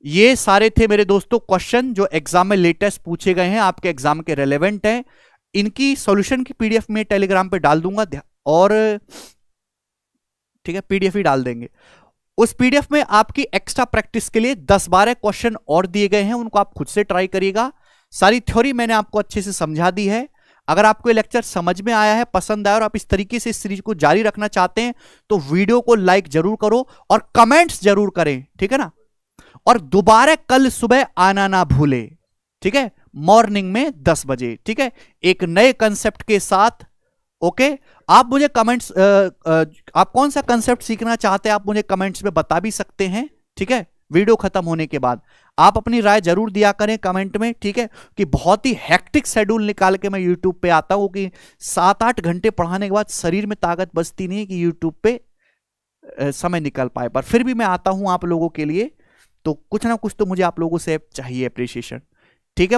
ये सारे थे मेरे दोस्तों क्वेश्चन जो एग्जाम में लेटेस्ट पूछे गए हैं, आपके एग्जाम के रेलेवेंट हैं। इनकी सॉल्यूशन की पीडीएफ में टेलीग्राम पे डाल दूंगा, और ठीक है पीडीएफ ही डाल देंगे। उस पीडीएफ में आपकी एक्स्ट्रा प्रैक्टिस के लिए 10-12 क्वेश्चन और दिए गए हैं, उनको आप खुद से ट्राई करिएगा। सारी थ्योरी मैंने आपको अच्छे से समझा दी है। अगर आपको ये लेक्चर समझ में आया है, पसंद आया और आप इस तरीके से इस सीरीज को जारी रखना चाहते हैं तो वीडियो को लाइक जरूर करो और कमेंट्स जरूर करें, ठीक है ना। और दोबारा कल सुबह आना ना भूले, ठीक है, मॉर्निंग में 10 बजे, ठीक है, एक नए कंसेप्ट के साथ। ओके, आप मुझे कमेंट्स, आप कौन सा कंसेप्ट सीखना चाहते हैं आप मुझे कमेंट्स में बता भी सकते हैं, ठीक है। वीडियो खत्म होने के बाद आप अपनी राय जरूर दिया करें कमेंट में, ठीक है, कि बहुत ही हेक्टिक शेड्यूल निकाल के मैं यूट्यूब पे आता हूं कि 7-8 घंटे पढ़ाने के बाद शरीर में ताकत बचती नहीं कि यूट्यूब पे समय निकल पाए, पर फिर भी मैं आता हूं आप लोगों के लिए, तो कुछ ना कुछ तो मुझे आप लोगों से चाहिए अप्रिसिएशन, ठीक है भाई।